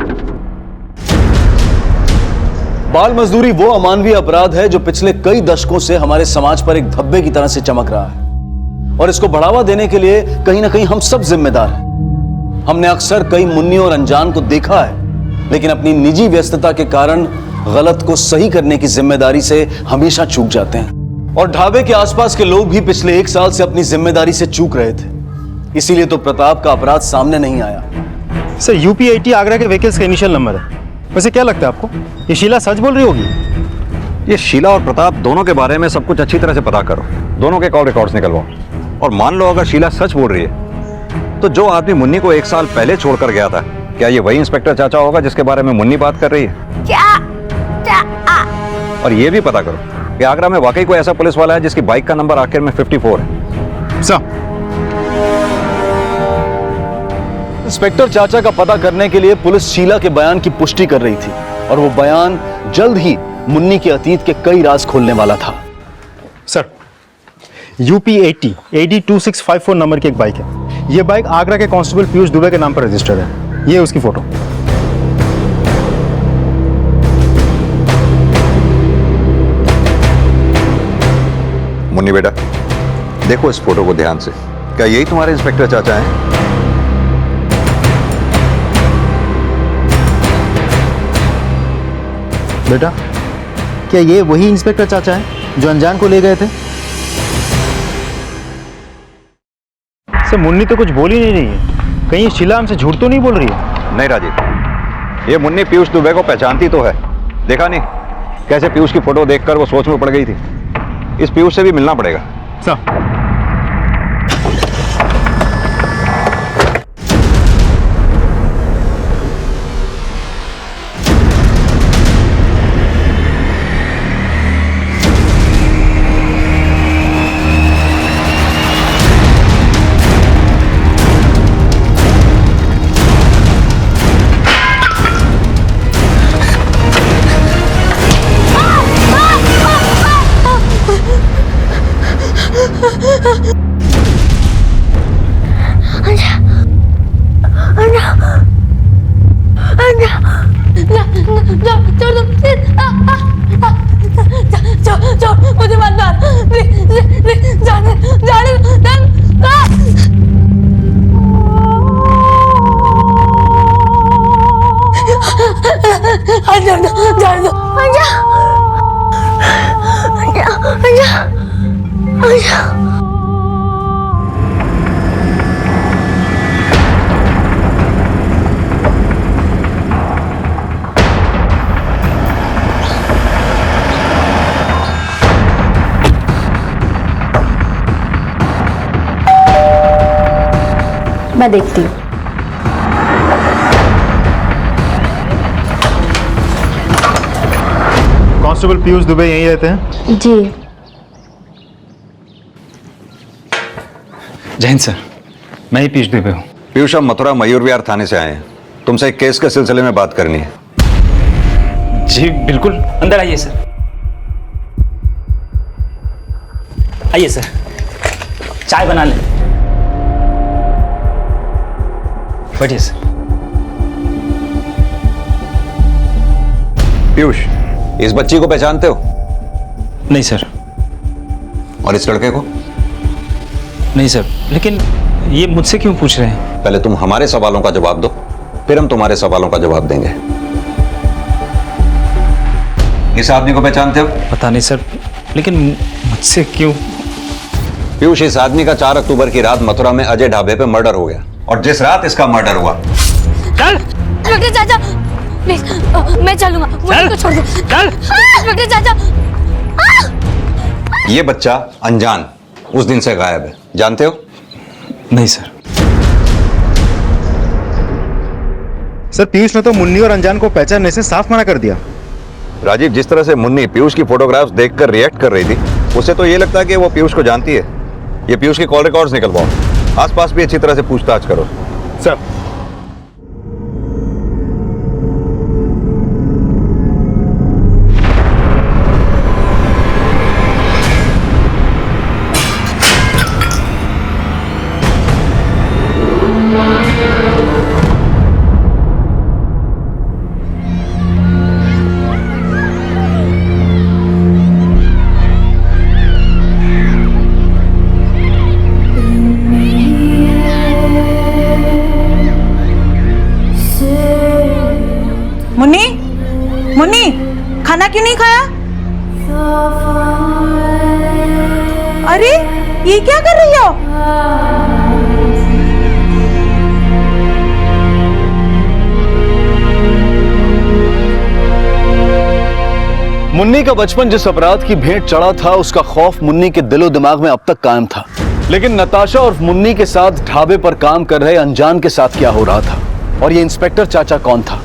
बाल मजदूरी वो अमानवीय अपराध है जो पिछले कई दशकों से हमारे समाज पर एक धब्बे की तरह से चमक रहा है, और इसको बढ़ावा देने के लिए कहीं ना कहीं हम सब जिम्मेदार हैं। हमने अक्सर कई मुन्नी और अनजान को देखा है, लेकिन अपनी निजी व्यस्तता के कारण गलत को सही करने की जिम्मेदारी से हमेशा चूक जाते हैं। और ढाबे के आसपास के लोग भी पिछले 1 साल से अपनी जिम्मेदारी से चूक रहे थे, इसीलिए तो प्रताप का अपराध सामने नहीं आया। सर यूपी 80 आगरा के व्हीकल्स का इनिशियल नंबर है। वैसे क्या लगता है आपको, ये शीला सच बोल रही होगी? ये शीला और प्रताप दोनों के बारे में सब कुछ अच्छी तरह से पता करो, दोनों के कॉल रिकॉर्ड्स निकलवाओ, और मान लो अगर शीला सच बोल रही है तो जो आदमी मुन्नी को 1 साल पहले छोड़कर गया था, क्या ये वही इंस्पेक्टर चाचा होगा जिसके बारे में मुन्नी बात कर रही है? और ये भी पता करो कि आगरा में वाकई कोई ऐसा पुलिस वाला है जिसकी बाइक का नंबर आखिर में 54 है। सर, इंस्पेक्टर चाचा का पता करने के लिए पुलिस शीला के बयान की पुष्टि कर रही थी, और वो बयान जल्द ही मुन्नी के अतीत के कई राज खोलने वाला था। सर, यूपी 80 AD 2654 नंबर की एक बाइक है। ये बाइक आगरा के कांस्टेबल पीयूष दुबे के नाम पर रजिस्टर्ड है। ये उसकी फोटो। मुन्नी बेटा, देखो इस फोटो को ध्यान से, क्या यही तुम्हारे इंस्पेक्टर चाचा हैं? बेटा, क्या ये वही इंस्पेक्टर चाचा हैं जो अनजान को ले गए थे? सर, मुन्नी तो कुछ बोल ही नहीं रही है। कहीं ये शीला हमसे झूठ तो नहीं बोल रही है? नहीं राजीव, ये मुन्नी पीयूष दुबे को पहचानती तो है। देखा नहीं कैसे पीयूष की फोटो देखकर वो सोच में पड़ गई थी। इस पीयूष से भी मिलना पड़ेगा। सर, मुझे मत मार, जाने मैं देखती हूँ। कांस्टेबल पीयूष दुबे यहीं रहते हैं? जी। जय हिंद सर, मैं ही पीयूष दुबे हूँ। पीयूष, हम मथुरा मयूर विहार थाने से आए हैं, तुमसे एक केस के सिलसिले में बात करनी है। जी बिल्कुल, अंदर आइए सर। आइए सर, चाय बना लें। बैठिए सर। पीयूष, इस बच्ची को पहचानते हो? नहीं सर। और इस लड़के को? नहीं सर, लेकिन ये मुझसे क्यों पूछ रहे हैं? पहले तुम हमारे सवालों का जवाब दो, फिर हम तुम्हारे सवालों का जवाब देंगे। इस आदमी को पहचानते हो? पता नहीं सर, लेकिन मुझसे क्यों? पीयूष, इस आदमी का 4 अक्टूबर की रात मथुरा में अजय ढाबे पे मर्डर हो गया, और जिस रात इसका मर्डर हुआ, डॉक्टर चाचा प्लीज, मैं चलूंगा, मुझे को छोड़ दो। डॉक्टर चाचा, ये बच्चा अनजान उस दिन से गायब है, जानते हो? नहीं सर। सर, पीयूष ने तो मुन्नी और अनजान को पहचानने से साफ मना कर दिया। राजीव, जिस तरह से मुन्नी पीयूष की फोटोग्राफ्स देखकर रिएक्ट कर रही थी, उससे तो ये लगता है कि वो पीयूष को जानती है। ये पीयूष के कॉल रिकॉर्ड्स निकलवाओ, आसपास भी अच्छी तरह से पूछताछ करो। सर। क्यों नहीं खाया? अरे ये क्या कर रही हो? मुन्नी का बचपन जिस अपराध की भेंट चढ़ा था, उसका खौफ मुन्नी के दिलो दिमाग में अब तक कायम था। लेकिन नताशा और मुन्नी के साथ ढाबे पर काम कर रहे अनजान के साथ क्या हो रहा था, और ये इंस्पेक्टर चाचा कौन था?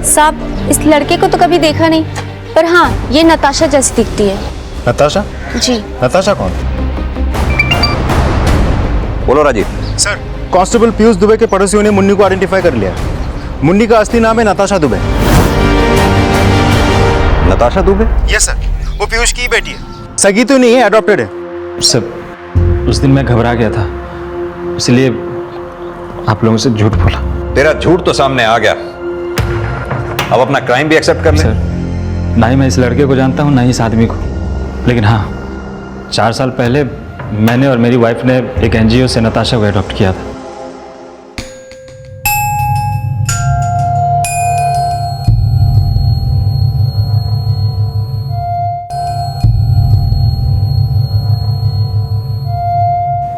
साहब, इस लड़के को तो कभी देखा नहीं, पर हाँ, ये नताशा जैसी दिखती है। नताशा? जी। नताशा कौन? बोलो राजीव। सर, कांस्टेबल पीयूष दुबे के पड़ोसियों ने मुन्नी को आइडेंटिफाई कर लिया। मुन्नी का असली नाम है नताशा दुबे। नताशा दुबे? यस सर, वो पीयूष की बेटी है। सगी तो नहीं है, अडॉप्टेड है। सब उस दिन मैं घबरा गया था, इसलिए आप लोगों से झूठ बोला। तेरा झूठ तो सामने आ गया, अब अपना क्राइम भी एक्सेप्ट कर ले। सर, ना ही मैं इस लड़के को जानता हूँ, ना ही इस आदमी को, लेकिन हाँ, 4 साल पहले मैंने और मेरी वाइफ ने एक एनजीओ से नताशा को अडॉप्ट किया था।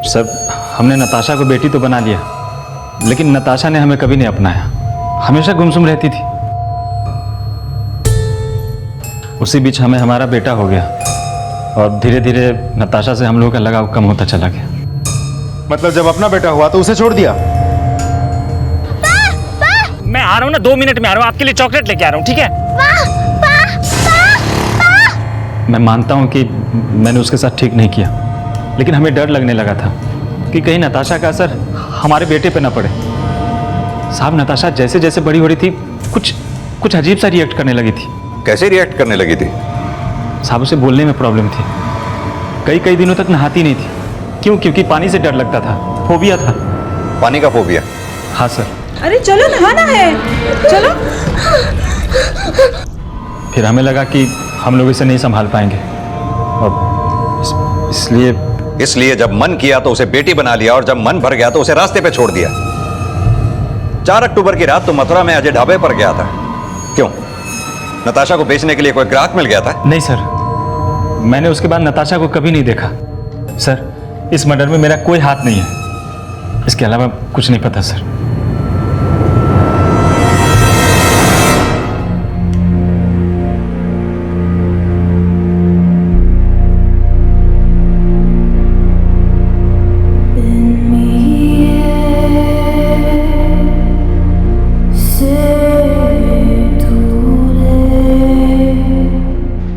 सर, हमने नताशा को बेटी तो बना लिया, लेकिन नताशा ने हमें कभी नहीं अपनाया, हमेशा गुमसुम रहती थी। उसी बीच हमें हमारा बेटा हो गया, और धीरे धीरे नताशा से हम लोगों का लगाव कम होता चला गया। मतलब जब अपना बेटा हुआ तो उसे छोड़ दिया? मैं आ रहा हूँ ना, 2 मिनट में आ रहा हूँ, आपके लिए चॉकलेट लेके आ रहा हूँ, ठीक है? मैं मानता हूँ कि मैंने उसके साथ ठीक नहीं किया, लेकिन हमें डर लगने लगा था कि कहीं नताशा का असर हमारे बेटे पे ना पड़े। साहब, नताशा जैसे जैसे बड़ी हो रही थी, कुछ अजीब सा रिएक्ट करने लगी थी। कैसे रिएक्ट करने लगी थी? साहब, उसे बोलने में प्रॉब्लम थी, कई दिनों तक नहाती नहीं थी। क्यों? क्योंकि पानी से डर लगता था, फोबिया था। पानी का फोबिया? हाँ सर। अरे चलो, नहाना है, चलो। फिर हमें लगा कि हम लोग इसे नहीं संभाल पाएंगे, और इसलिए जब मन किया तो उसे बेटी बना लिया, और जब मन भर गया तो उसे रास्ते पे छोड़ दिया। 4 अक्टूबर की रात तो मथुरा में अजय ढाबे पर गया था। क्यों? नताशा को बेचने के लिए कोई ग्राहक मिल गया था? नहीं सर, मैंने उसके बाद नताशा को कभी नहीं देखा। सर, इस मर्डर में मेरा कोई हाथ नहीं है, इसके अलावा कुछ नहीं पता सर।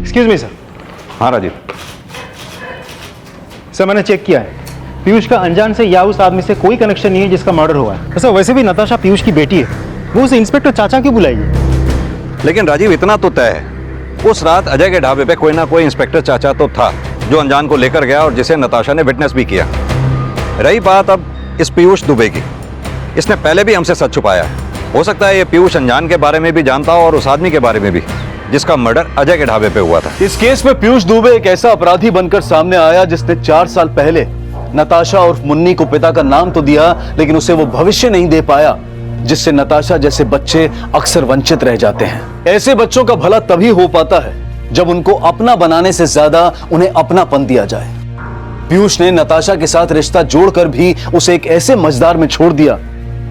Excuse me sir. हाँ राजीव। सर, मैंने चेक किया है, पीयूष का अनजान से या उस आदमी से कोई कनेक्शन नहीं है जिसका मर्डर हुआ है। सर, वैसे भी नताशा पीयूष की बेटी है, वो उसे इंस्पेक्टर चाचा क्यों बुलाएगी? लेकिन राजीव, इतना तो तय है, उस रात अजय के ढाबे पे कोई ना कोई इंस्पेक्टर चाचा तो था जो अनजान को लेकर गया, और जिसे नताशा ने विटनेस भी किया। रही बात अब इस पीयूष दुबे की, इसने पहले भी हमसे सच छुपाया है। हो सकता है ये पीयूष अनजान के बारे में भी जानता हो, और उस आदमी के बारे में भी जिसका मर्डर अजय के ढाबे पे हुआ था। इस केस में पीयूष दुबे एक ऐसा अपराधी बनकर सामने आया जिसने 4 साल पहले नताशा और मुन्नी को पिता का नाम तो दिया, लेकिन उसे वो भविष्य नहीं दे पाया जिससे नताशा जैसे बच्चे अक्सर वंचित रह जाते हैं। ऐसे बच्चों का भला तभी हो पाता है जब उनको अपना बनाने से ज्यादा उन्हें अपनापन दिया जाए। पीयूष ने नताशा के साथ रिश्ता जोड़कर भी उसे एक ऐसे मझदार में छोड़ दिया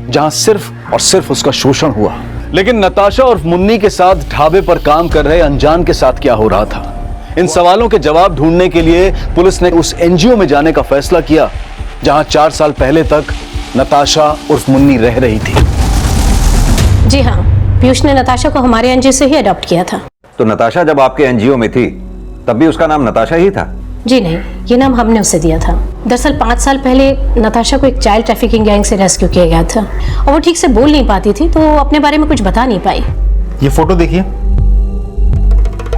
जहां सिर्फ और सिर्फ उसका शोषण हुआ। लेकिन नताशा और मुन्नी के साथ ढाबे पर काम कर रहे अनजान के साथ क्या हो रहा था, इन सवालों के जवाब ढूंढने के लिए पुलिस ने उस एनजीओ में जाने का फैसला किया जहां 4 साल पहले तक नताशा उर्फ मुन्नी रह रही थी। जी हाँ, पीयूष ने नताशा को हमारे एनजीओ से ही अडॉप्ट किया था। तो नताशा जब आपके एनजीओ में थी तब भी उसका नाम नताशा ही था? जी नहीं, ये नाम हमने उसे दिया था। दरअसल 5 साल पहले नताशा को एक चाइल्ड ट्रैफिकिंग गैंग से रेस्क्यू किया गया था, और वो ठीक से बोल नहीं पाती थी, तो अपने बारे में कुछ बता नहीं पाई। ये फोटो देखिए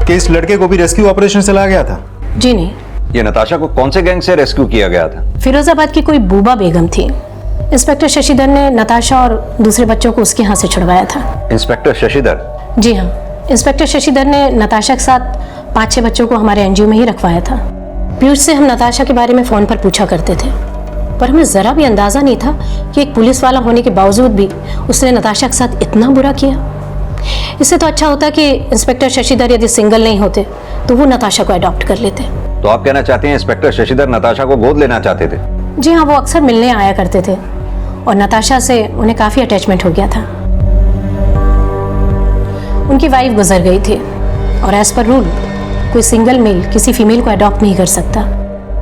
कि इस लड़के को भी रेस्क्यू ऑपरेशन से लाया गया था। जी नहीं। ये नताशा को कौन से गैंग से रेस्क्यू किया गया था? फिरोजाबाद की कोई बूबा बेगम थी। इंस्पेक्टर शशिधर ने नताशा और दूसरे बच्चों को उसके हाथ से छुड़वाया था। इंस्पेक्टर शशिधर? जी हाँ, इंस्पेक्टर शशिधर ने नताशा के साथ 5-6 बच्चों को हमारे एनजीओ में ही रखवाया था। पीयूष से हम नताशा के बारे में फ़ोन पर पूछा करते थे, पर हमें ज़रा भी अंदाज़ा नहीं था कि एक पुलिस वाला होने के बावजूद भी उसने नताशा के साथ इतना बुरा किया। इससे तो अच्छा होता कि इंस्पेक्टर शशिधर यदि सिंगल नहीं होते तो वो नताशा को अडॉप्ट कर लेते। तो आप कहना चाहते हैं इंस्पेक्टर शशिधर नताशा को गोद लेना चाहते थे? जी हाँ, वो अक्सर मिलने आया करते थे और नताशा से उन्हें काफ़ी अटैचमेंट हो गया था। उनकी वाइफ गुजर गई थी और एज पर रूल कोई सिंगल मेल किसी फीमेल को अडॉप्ट नहीं कर सकता।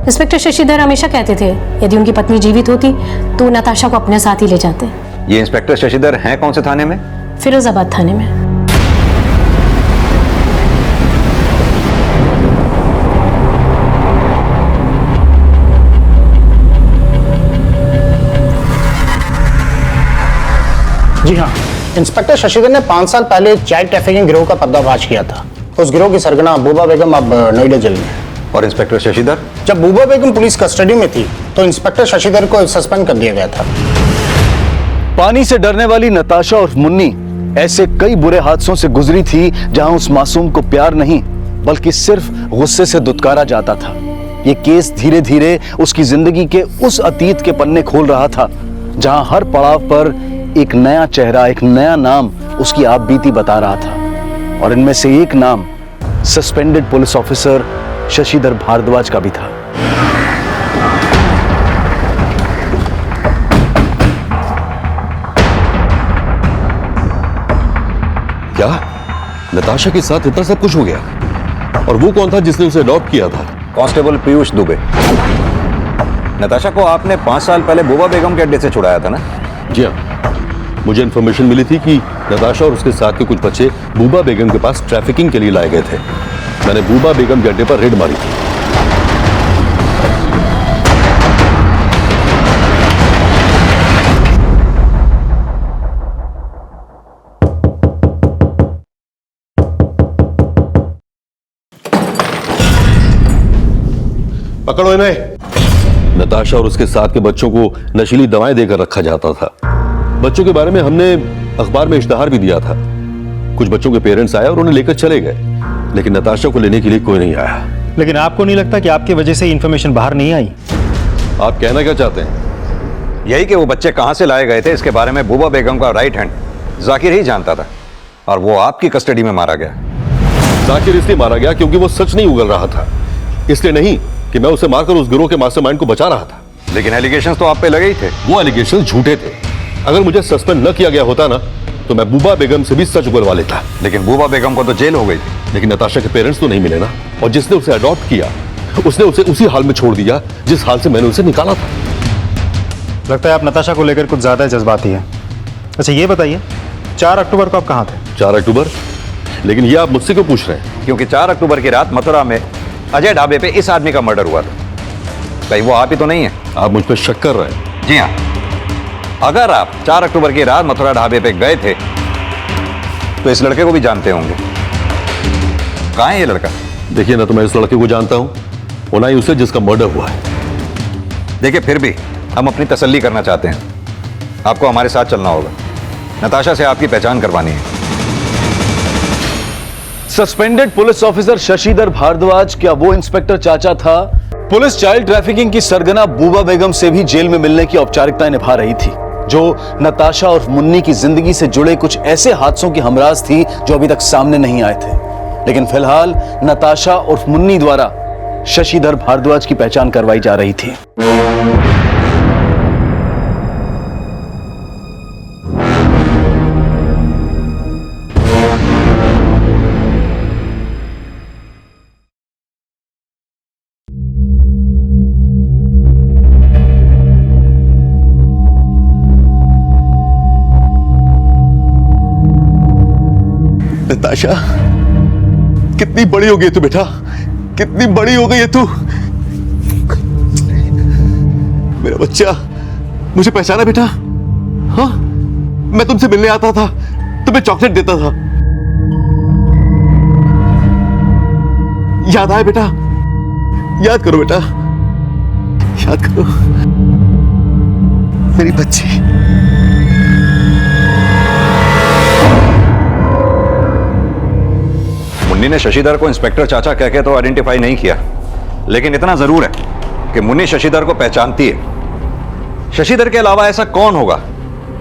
इंस्पेक्टर शशिधर हमेशा कहते थे यदि उनकी पत्नी जीवित होती तो नताशा को अपने साथ ही ले जाते। ये इंस्पेक्टर शशिधर हैं कौन से थाने में? फिरोजाबाद थाने में। जी हाँ, इंस्पेक्टर शशिधर ने 5 साल पहले एक चाइल्ड ट्रैफिकिंग गिरोह का पर्दाफाश किया था। उस गिरोह की सरगना बूबा बेगम अब नोएडा जेल में। और इंस्पेक्टर शशिधर? जब बूबा बेगम पुलिस कस्टडी में थी तो इंस्पेक्टर शशिधर को सस्पेंड कर दिया गया था। पानी से डरने वाली नताशा और मुन्नी ऐसे कई बुरे हादसों से गुजरी थी जहां उस मासूम को प्यार नहीं बल्कि सिर्फ गुस्से से दुत्कारा जाता था। ये केस धीरे धीरे उसकी जिंदगी के उस अतीत के पन्ने खोल रहा था जहां हर पड़ाव पर एक नया चेहरा, एक नया नाम उसकी आपबीती बता रहा था। और इनमें से एक नाम suspended police officer Shashidhar Bharadwaj का भी था। क्या नताशा के साथ इतना सब कुछ हो गया? और वो कौन था जिसने उसे अडॉप्ट किया था? कांस्टेबल पीयूष दुबे। नताशा को आपने 5 साल पहले बूबा बेगम के अड्डे से छुड़ाया था ना? जी हाँ, मुझे इन्फॉर्मेशन मिली थी कि नताशा और उसके साथ के कुछ बच्चे बूबा बेगम के पास ट्रैफिकिंग के लिए लाए गए थे। मैंने बूबा बेगम के अड्डे पर रेड मारी थी। पकड़ो इन्हें। नताशा और उसके साथ के बच्चों को नशीली दवाएं देकर रखा जाता था। बच्चों के बारे में हमने अखबार में इश्तहार भी दिया था। कुछ बच्चों के पेरेंट्स आए और उन्हें लेकर चले गए, लेकिन नताशा को लेने के लिए कोई नहीं आया। लेकिन आपको नहीं लगता कि आपकी वजह से इंफॉर्मेशन बाहर नहीं आई? आप कहना क्या चाहते हैं? यही कि वो बच्चे कहां से लाए गए थे इसके बारे में बूबा बेगम का राइट हैंड जाकिर ही जानता था और वो आपकी कस्टडी में मारा गया। जाकिर इसलिए मारा गया क्योंकि वो सच नहीं उगल रहा था, इसलिए नहीं कि मैं उसे मारकर उस गिरोह के मास्टरमाइंड को बचा रहा था। लेकिन एलिगेशंस तो आप पे लगे ही थे। वो एलिगेशन झूठे थे। अगर मुझे सस्पेंड न किया गया होता ना तो मैं बूबा बेगम से भी सच उगलवा लेता। लेकिन बूबा बेगम को तो जेल हो गई थी। लेकिन नताशा के पेरेंट्स तो नहीं मिले ना, और जिसने उसे अडॉप्ट किया उसने उसे उसी हाल में छोड़ दिया जिस हाल से मैंने उसे निकाला था। लगता है आप नताशा को लेकर कुछ ज्यादा जज्बाती हैं। अच्छा ये बताइए, 4 अक्टूबर को आप कहाँ थे? 4 अक्टूबर? लेकिन ये आप मुझसे क्यों पूछ रहे हैं? क्योंकि 4 अक्टूबर की रात मथुरा में अजय ढाबे पे इस आदमी का मर्डर हुआ था। कहीं वो आप ही तो नहीं है? आप मुझ पर शक कर रहे हैं? जी हाँ। अगर आप 4 अक्टूबर की रात मथुरा ढाबे पे गए थे तो इस लड़के को भी जानते होंगे। कहाँ है ये लड़का? देखिए ना, तो मैं इस लड़के को जानता हूँ और ना ही उसे जिसका मर्डर हुआ है। देखिए फिर भी हम अपनी तसल्ली करना चाहते हैं। आपको हमारे साथ चलना होगा। नताशा से आपकी पहचान करवानी है। Suspended police officer Shashidhar Bharadwaj क्या वो इंस्पेक्टर चाचा था? पुलिस चाइल्ड ट्रैफिकिंग की सरगना बूबा बेगम से भी जेल में मिलने की औपचारिकताएं निभा रही थी, जो नताशा और मुन्नी की जिंदगी से जुड़े कुछ ऐसे हादसों की हमराज थी जो अभी तक सामने नहीं आए थे। लेकिन फिलहाल नताशा और मुन्नी द्वारा शशिधर भारद्वाज की पहचान करवाई जा रही थी। नताशा, कितनी बड़ी हो गई तू बेटा, कितनी बड़ी हो गई है तू। मेरा बच्चा, मुझे पहचाना बेटा? हाँ, मैं तुमसे मिलने आता था, तुम्हें चॉकलेट देता था। याद आया बेटा? याद करो बेटा, याद करो मेरी बच्ची। मुन्नी ने शशिधर को इंस्पेक्टर चाचा कह के तो आइडेंटिफाई नहीं किया, लेकिन इतना जरूर है कि मुन्नी शशिधर को पहचानती है। शशिधर के अलावा ऐसा कौन होगा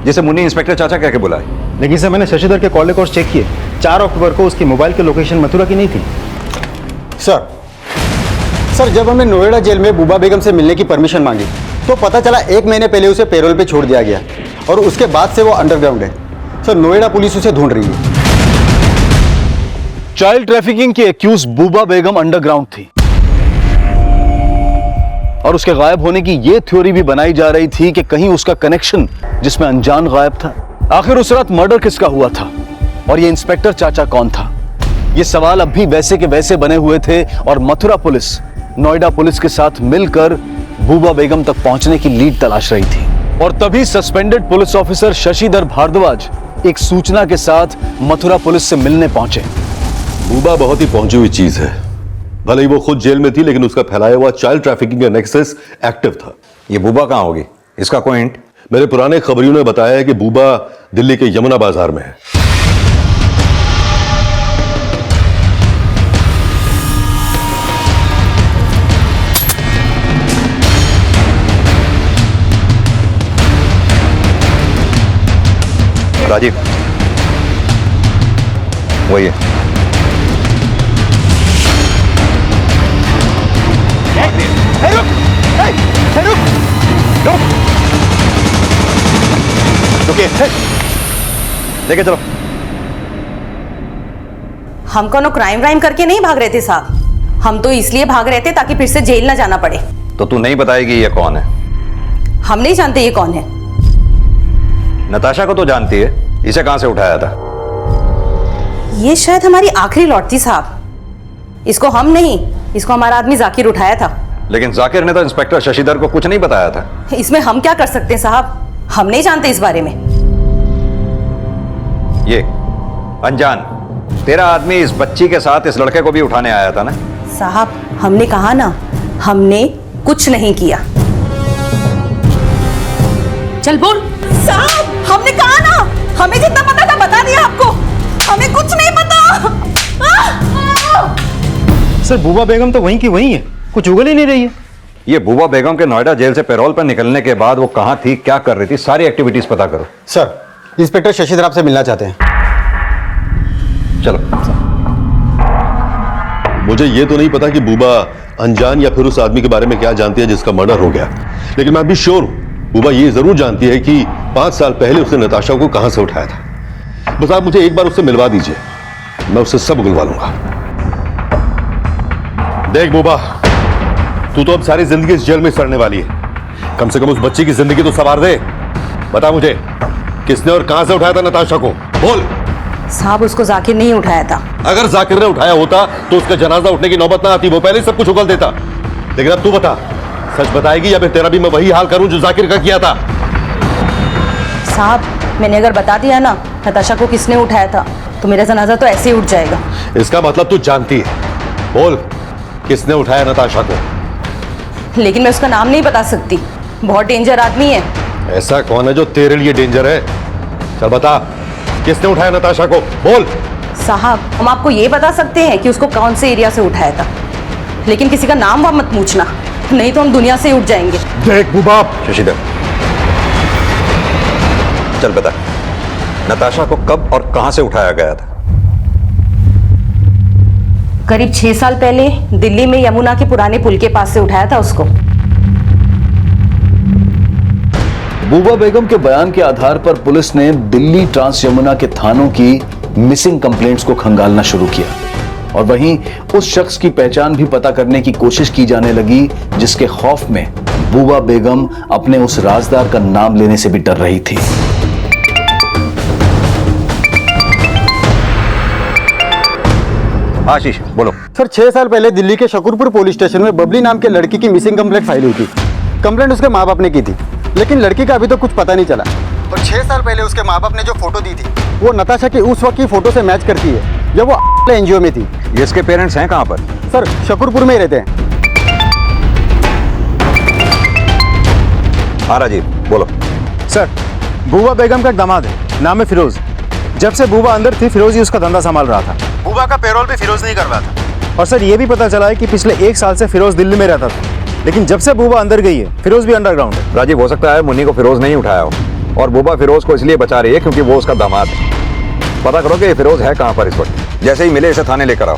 जिसे मुन्नी इंस्पेक्टर चाचा कह के बुलाए? लेकिन सर मैंने शशिधर के कॉल रिकॉर्ड्स चेक किए, 4 अक्टूबर को उसकी मोबाइल की लोकेशन मथुरा की नहीं थी। सर जब हमें नोएडा जेल में बूबा बेगम से मिलने की परमिशन मांगी तो पता चला 1 महीने पहले उसे पेरोल पे छोड़ दिया गया और उसके बाद से वो अंडरग्राउंड है। सर नोएडा पुलिस उसे ढूंढ रही है। चाइल्ड ट्रैफिकिंग की एक्यूज बूबा बेगम अंडरग्राउंड थी और उसके गायब होने की यह थ्योरी भी बनाई जा रही थी कि कहीं उसका कनेक्शन जिसमें अनजान गायब था। आखिर उस रात मर्डर किसका हुआ था और ये इंस्पेक्टर चाचा कौन था? ये सवाल अब भी वैसे के वैसे बने हुए थे और मथुरा पुलिस नोएडा पुलिस के साथ मिलकर बूबा बेगम तक पहुंचने की लीड तलाश रही थी। और तभी suspended police officer Shashidhar Bharadwaj एक सूचना के साथ मथुरा पुलिस से मिलने पहुंचे। बूबा बहुत ही पहुंची हुई चीज है। भले ही वो खुद जेल में थी, लेकिन उसका फैलाया हुआ चाइल्ड ट्रैफिकिंग का नेक्सस एक्टिव था। ये बूबा कहां होगी? इसका कोई हिंट? मेरे पुराने खबरियों ने बताया है कि बूबा दिल्ली के यमुना बाजार में है। राजीव, वही है। लेके चलो। हम कोनो क्राइम व्राइम करके नहीं भाग रहे थे साहब, हम तो इसलिए भाग रहे थे ताकि फिर से जेल ना जाना पड़े। तो तू नहीं बताएगी ये कौन है? हम नहीं जानते ये कौन है। नताशा को तो जानती है, इसे कहां से उठाया था? ये शायद हमारी आखिरी लौट थी साहब। इसको हम नहीं, इसको हमारा आदमी जाकिर उठाया था। लेकिन जाकिर ने तो इंस्पेक्टर शशिधर को कुछ नहीं बताया था। इसमें हम क्या कर सकते हैं साहब, हम नहीं जानते इस बारे में। ये अनजान तेरा आदमी इस बच्ची के साथ इस लड़के को भी उठाने आया था ना? साहब हमने कहा ना, हमने कुछ नहीं किया। चल बोल। साहब हमने कहा ना, हमें जितना पता था बता दिया आपको, हमें कुछ नहीं पता। सर बूबा बेगम तो वहीं की वहीं है, कुछ उगल ही नहीं रही है। ये बूबा बेगम के नोएडा जेल से पैरोल पर निकलने के बाद वो कहां थी, क्या कर रही थी, सारी एक्टिविटीज पता करो। सर इंस्पेक्टर शशिधर आपसे मिलना चाहते हैं। चलो। मुझे ये तो नहीं पता कि बूबा अनजान या फिर उस आदमी के बारे में क्या जानती है जिसका मर्डर हो गया, लेकिन मैं अभी श्योर हूं बूबा ये जरूर जानती है कि 5 साल पहले उसने नताशा को कहां से उठाया था। बस आप मुझे एक बार उससे मिलवा दीजिए, मैं उससे सब उगलवा लूंगा। देख बूबा, तू तो अब सारी जिंदगी इस जेल में सड़ने वाली है, कम से कम उस बच्ची की जिंदगी तो सवार दे। बता मुझे किसने और कहां से उठाया था नताशा को, बोल। साहब उसको जाकिर नहीं उठाया था। अगर जाकिर ने उठाया होता तो उसका जनाजा उठने की नौबत ना आती, वो पहले ही सब कुछ उगल देता। लेकिन अब तू बता, सच बताएगी या फिर तेरा भी मैं वही हाल करूं जो जाकिर का किया था? साहब मैंने अगर बता दिया ना नताशा को किसने उठाया था तो मेरा जनाजा तो ऐसे ही उठ जाएगा। इसका मतलब तू जानती है, बोल किसने उठाया नताशा को? लेकिन मैं उसका नाम नहीं बता सकती, बहुत डेंजर आदमी है। ऐसा कौन है जो तेरे लिए डेंजर है? चल बता, किसने उठाया नताशा को, बोल। साहब हम आपको ये बता सकते हैं कि उसको कौन से एरिया से उठाया था, लेकिन किसी का नाम वाम मत पूछना, नहीं तो हम दुनिया से ही उठ जाएंगे। देख बूबा। शशिधर चल बता, नताशा को कब और कहां से उठाया गया था? करीब 6 साल पहले दिल्ली में यमुना के पुराने पुल के पास से उठाया था उसको। बूबा बेगम के बयान के आधार पर पुलिस ने दिल्ली ट्रांस यमुना के थानों की मिसिंग कंप्लेंट्स को खंगालना शुरू किया और वहीं उस शख्स की पहचान भी पता करने की कोशिश की जाने लगी जिसके खौफ में बूबा बेगम अपने उस राजदार का नाम लेने से भी डर रही थी। आशीष बोलो। सर 6 साल पहले दिल्ली के शकरपुर पुलिस स्टेशन में बबली नाम के लड़की की मिसिंग कंप्लेंट फाइल हुई थी। कंप्लेंट उसके माँ बाप ने की थी, लेकिन लड़की का अभी तो कुछ पता नहीं चला। और 6 साल पहले उसके माँ बाप ने जो फोटो दी थी वो नताशा की उस वक्त की फोटो से मैच करती है जब वो एनजीओ में थी। इसके पेरेंट्स हैं कहां पर? सर शकरपुर में ही रहते हैं। हाँ राजीव बोलो। सर बूबा बेगम का दामाद है, नाम है फिरोज। जब से बूबा अंदर थी फिरोज ही उसका धंधा संभाल रहा था। बुबा का पेरोल भी फिरोज नहीं करवा था। और सर ये भी पता चला है कि पिछले 1 साल से फिरोज दिल्ली में रहता था, लेकिन जब से बुबा अंदर गई है फिरोज भी अंडरग्राउंड है। राजीव, हो सकता है मुन्नी को फिरोज नहीं उठाया हो और बुबा फिरोज को इसलिए बचा रही है क्योंकि वो उसका दामाद है। पता करो कि ये फिरोज है कहाँ पर इस वक्त। जैसे ही मिले इसे थाने लेकर आओ।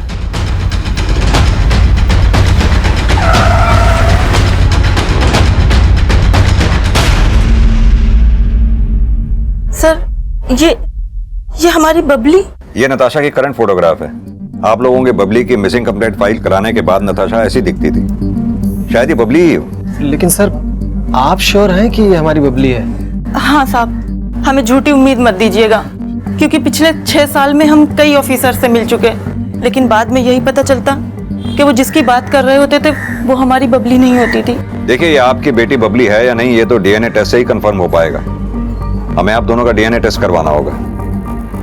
सर ये हमारी बबली। ये नताशा की करंट फोटोग्राफ है। आप लोगों की बबली की मिसिंग कंप्लेंट फाइल कराने के बाद नताशा ऐसी दिखती थी। शायद ये बबली ही हो। लेकिन सर आप श्योर हैं कि ये हमारी बबली है? हाँ साहब, हमें झूठी उम्मीद मत दीजिएगा, क्योंकि पिछले 6 साल में हम कई ऑफिसर से मिल चुके, लेकिन बाद में यही पता चलता कि वो जिसकी बात कर रहे होते थे वो हमारी बबली नहीं होती थी। देखिए, ये आपकी बेटी बबली है या नहीं ये तो डीएनए टेस्ट से ही कंफर्म हो पाएगा। हमें आप दोनों का डीएनए टेस्ट करवाना होगा।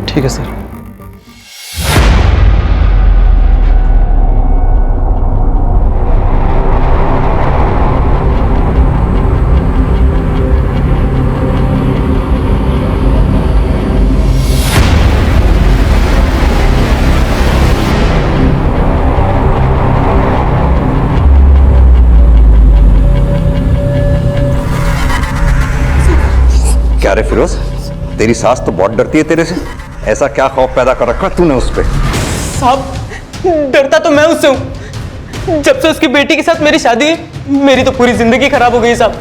ठीक है सर। क्या रे फिरोज, तेरी सास तो बहुत डरती है तेरे से। ऐसा क्या खौफ पैदा कर रखा तूने उस पे? साहब डरता तो मैं उससे हूँ। जब से उसकी बेटी के साथ मेरी शादी हुई मेरी तो पूरी जिंदगी खराब हो गई साहब।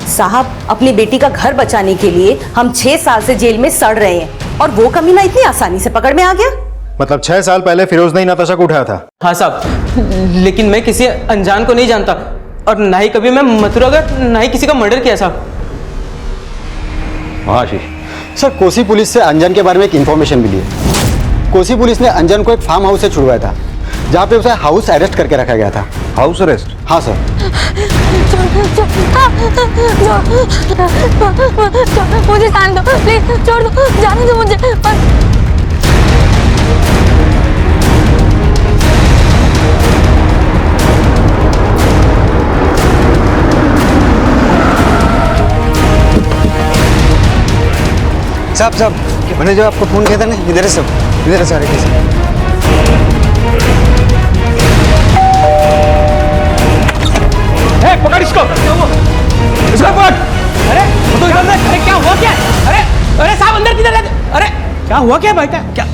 साहब, अपनी बेटी का घर बचाने के लिए हम 6 साल से जेल में सड़ रहे हैं और वो कमीना इतनी आसानी से पकड़ में आ गया। मतलब 6 साल पहले फिरोज ने नताशा को उठाया था? हाँ साहब, लेकिन मैं किसी अनजान को नहीं जानता और ना ही कभी मैं मथुरा गया, ना ही किसी का मर्डर किया साहब। हाँ आशीष। सर, कोसी पुलिस से अंजन के बारे में एक इन्फॉर्मेशन मिली है। कोसी पुलिस ने अंजन को एक फार्म हाउस से छुड़वाया था, जहाँ पे उसे हाउस अरेस्ट करके रखा गया था। House arrest? हाँ सर। मुझे जाने दो प्लीज, छोड़ दो, जाने दो मुझे। साहब मैंने जो आपको फोन किया था ना, इधर है सब, इधर है सारे केस। पकड़ इसको पकड़। अरे तो इधर में, अरे क्या हुआ क्या? अरे साहब अंदर किधर है? अरे क्या हुआ क्या बेटा? क्या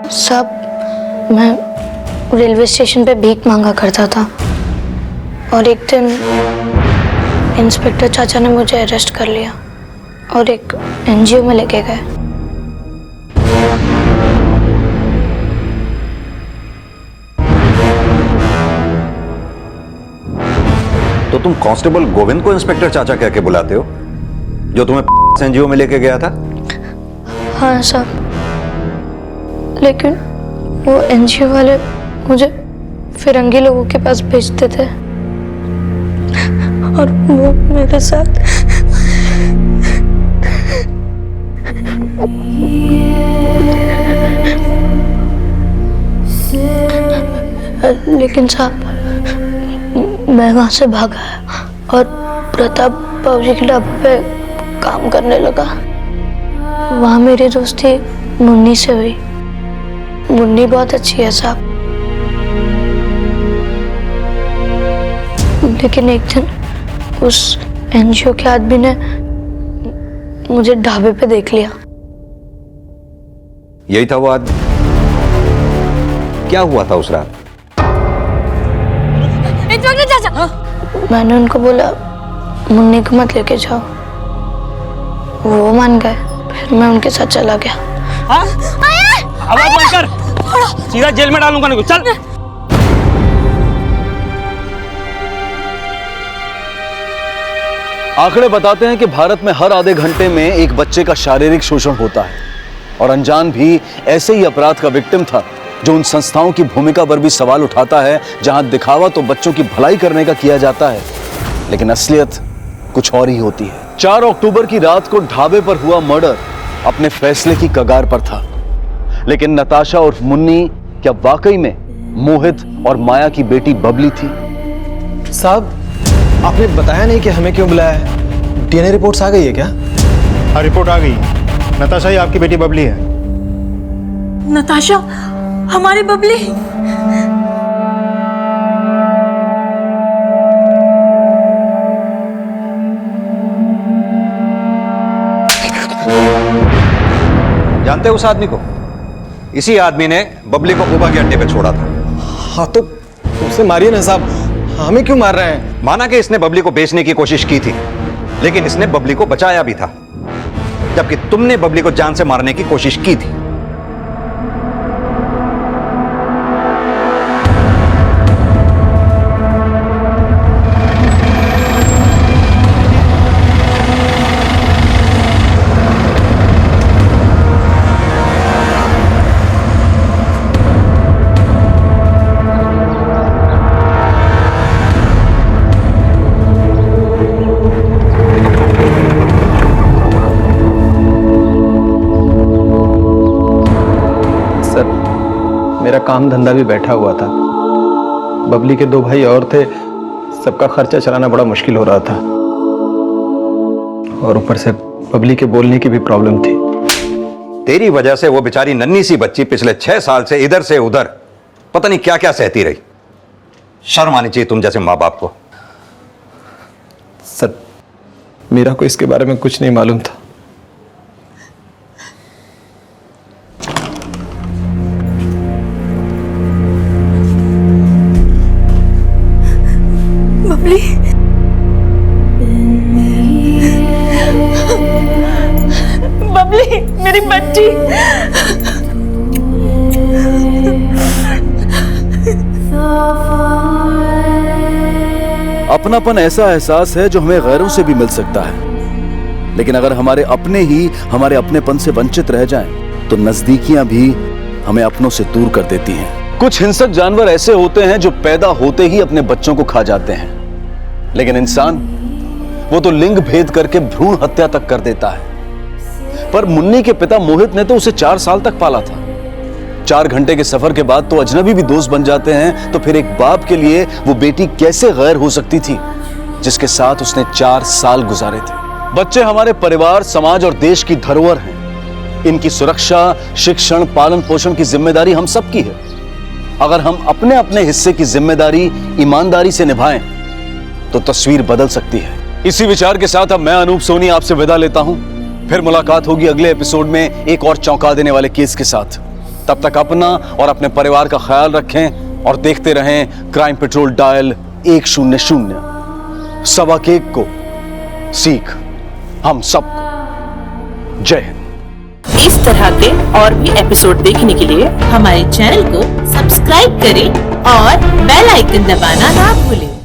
साहब, मैं रेलवे स्टेशन पे भीख मांगा करता था और एक दिन इंस्पेक्टर चाचा ने मुझे अरेस्ट कर लिया और एक एनजीओ में लेके गए। तो तुम कांस्टेबल गोविंद को इंस्पेक्टर चाचा कह के बुलाते हो, जो तुम्हें एनजीओ में लेके गया था? हाँ साहब, लेकिन वो एनजीओ वाले मुझे फिरंगी लोगों के पास भेजते थे और वो मेरे साथ लेकिन साहब मैं वहां से भागा और प्रताप बाबूजी के ढाबे पे काम करने लगा। वहां मेरी दोस्ती मुन्नी से हुई। मुन्नी बहुत अच्छी है साहब, लेकिन एक दिन उस एनजीओ के आदमी ने मुझे ढाबे पे देख लिया। यही था वो आदमी? क्या हुआ था उस रात? मैंने उनको बोला मुन्नी को मत लेके जाओ, वो मान गए। फिर मैं उनके साथ चला गया। आवाज बंद कर, सीधा जेल में डालूंगा नहीं। चल। आंकड़े बताते हैं कि भारत में हर आधे घंटे में एक बच्चे का शारीरिक शोषण होता है और अनजान भी ऐसे ही अपराध का विक्टिम था, जो उन संस्थाओं की भूमिका पर भी सवाल उठाता है जहां दिखावा तो बच्चों की भलाई करने का किया जाता है, लेकिन असलियत कुछ और ही होती है। 4 अक्टूबर की रात को ढाबे पर हुआ मर्डर अपने फैसले की कगार पर था, लेकिन नताशा और मुन्नी क्या वाकई में मोहित और माया की बेटी बबली थी। साहब, आपने बताया नहीं कि हमें क्यों बुलाया है। डीएनए रिपोर्ट्स आ गई है क्या? हाँ, रिपोर्ट आ गई। नताशा ही आपकी बेटी बबली है। नताशा हमारी बबली? जानते हो उस आदमी को? इसी आदमी ने बबली को बूबा के अड्डे पे छोड़ा था। हाँ तो उसे मारिए ना साहब, हमें क्यों मार रहे हैं? माना कि इसने बबली को बेचने की कोशिश की थी, लेकिन इसने बबली को बचाया भी था, जबकि तुमने बबली को जान से मारने की कोशिश की थी। मेरा काम धंधा भी बैठा हुआ था। बबली के 2 भाई और थे, सबका खर्चा चलाना बड़ा मुश्किल हो रहा था, और ऊपर से बबली के बोलने की भी प्रॉब्लम थी। तेरी वजह से वो बेचारी नन्ही सी बच्ची पिछले 6 साल से इधर से उधर पता नहीं क्या क्या सहती रही। शर्म आनी चाहिए तुम जैसे माँ बाप को। सर, मेरा को इसके बारे में कुछ नहीं मालूम था। बबली, बबली मेरी बच्ची। अपनापन ऐसा एहसास है जो हमें गैरों से भी मिल सकता है, लेकिन अगर हमारे अपने ही हमारे अपनेपन से वंचित रह जाएं, तो नजदीकियां भी हमें अपनों से दूर कर देती हैं। कुछ हिंसक जानवर ऐसे होते हैं जो पैदा होते ही अपने बच्चों को खा जाते हैं, लेकिन इंसान वो तो लिंग भेद करके भ्रूण हत्या तक कर देता है। पर मुन्नी के पिता मोहित ने तो उसे 4 साल तक पाला था। 4 घंटे के सफर के बाद तो अजनबी भी दोस्त बन जाते हैं, तो फिर एक बाप के लिए वो बेटी कैसे गैर हो सकती थी जिसके साथ उसने 4 साल गुजारे थे। बच्चे हमारे परिवार, समाज और देश की धरोहर हैं। इनकी सुरक्षा, शिक्षण, पालन पोषण की जिम्मेदारी हम सबकी है। अगर हम अपने अपने हिस्से की जिम्मेदारी ईमानदारी से निभाएं तो तस्वीर बदल सकती है। इसी विचार के साथ अब मैं अनूप सोनी आपसे विदा लेता हूं। फिर मुलाकात होगी अगले एपिसोड में एक और चौंका देने वाले केस के साथ। तब तक अपना और अपने परिवार का ख्याल रखें और देखते रहें क्राइम पेट्रोल डायल 100। सवा के को सीख हम सब। जय हिंद। इस तरह के और भी एपिसोड देखने के लिए हमारे चैनल को सब्सक्राइब करें और बेल आइकन दबाना ना भूलें।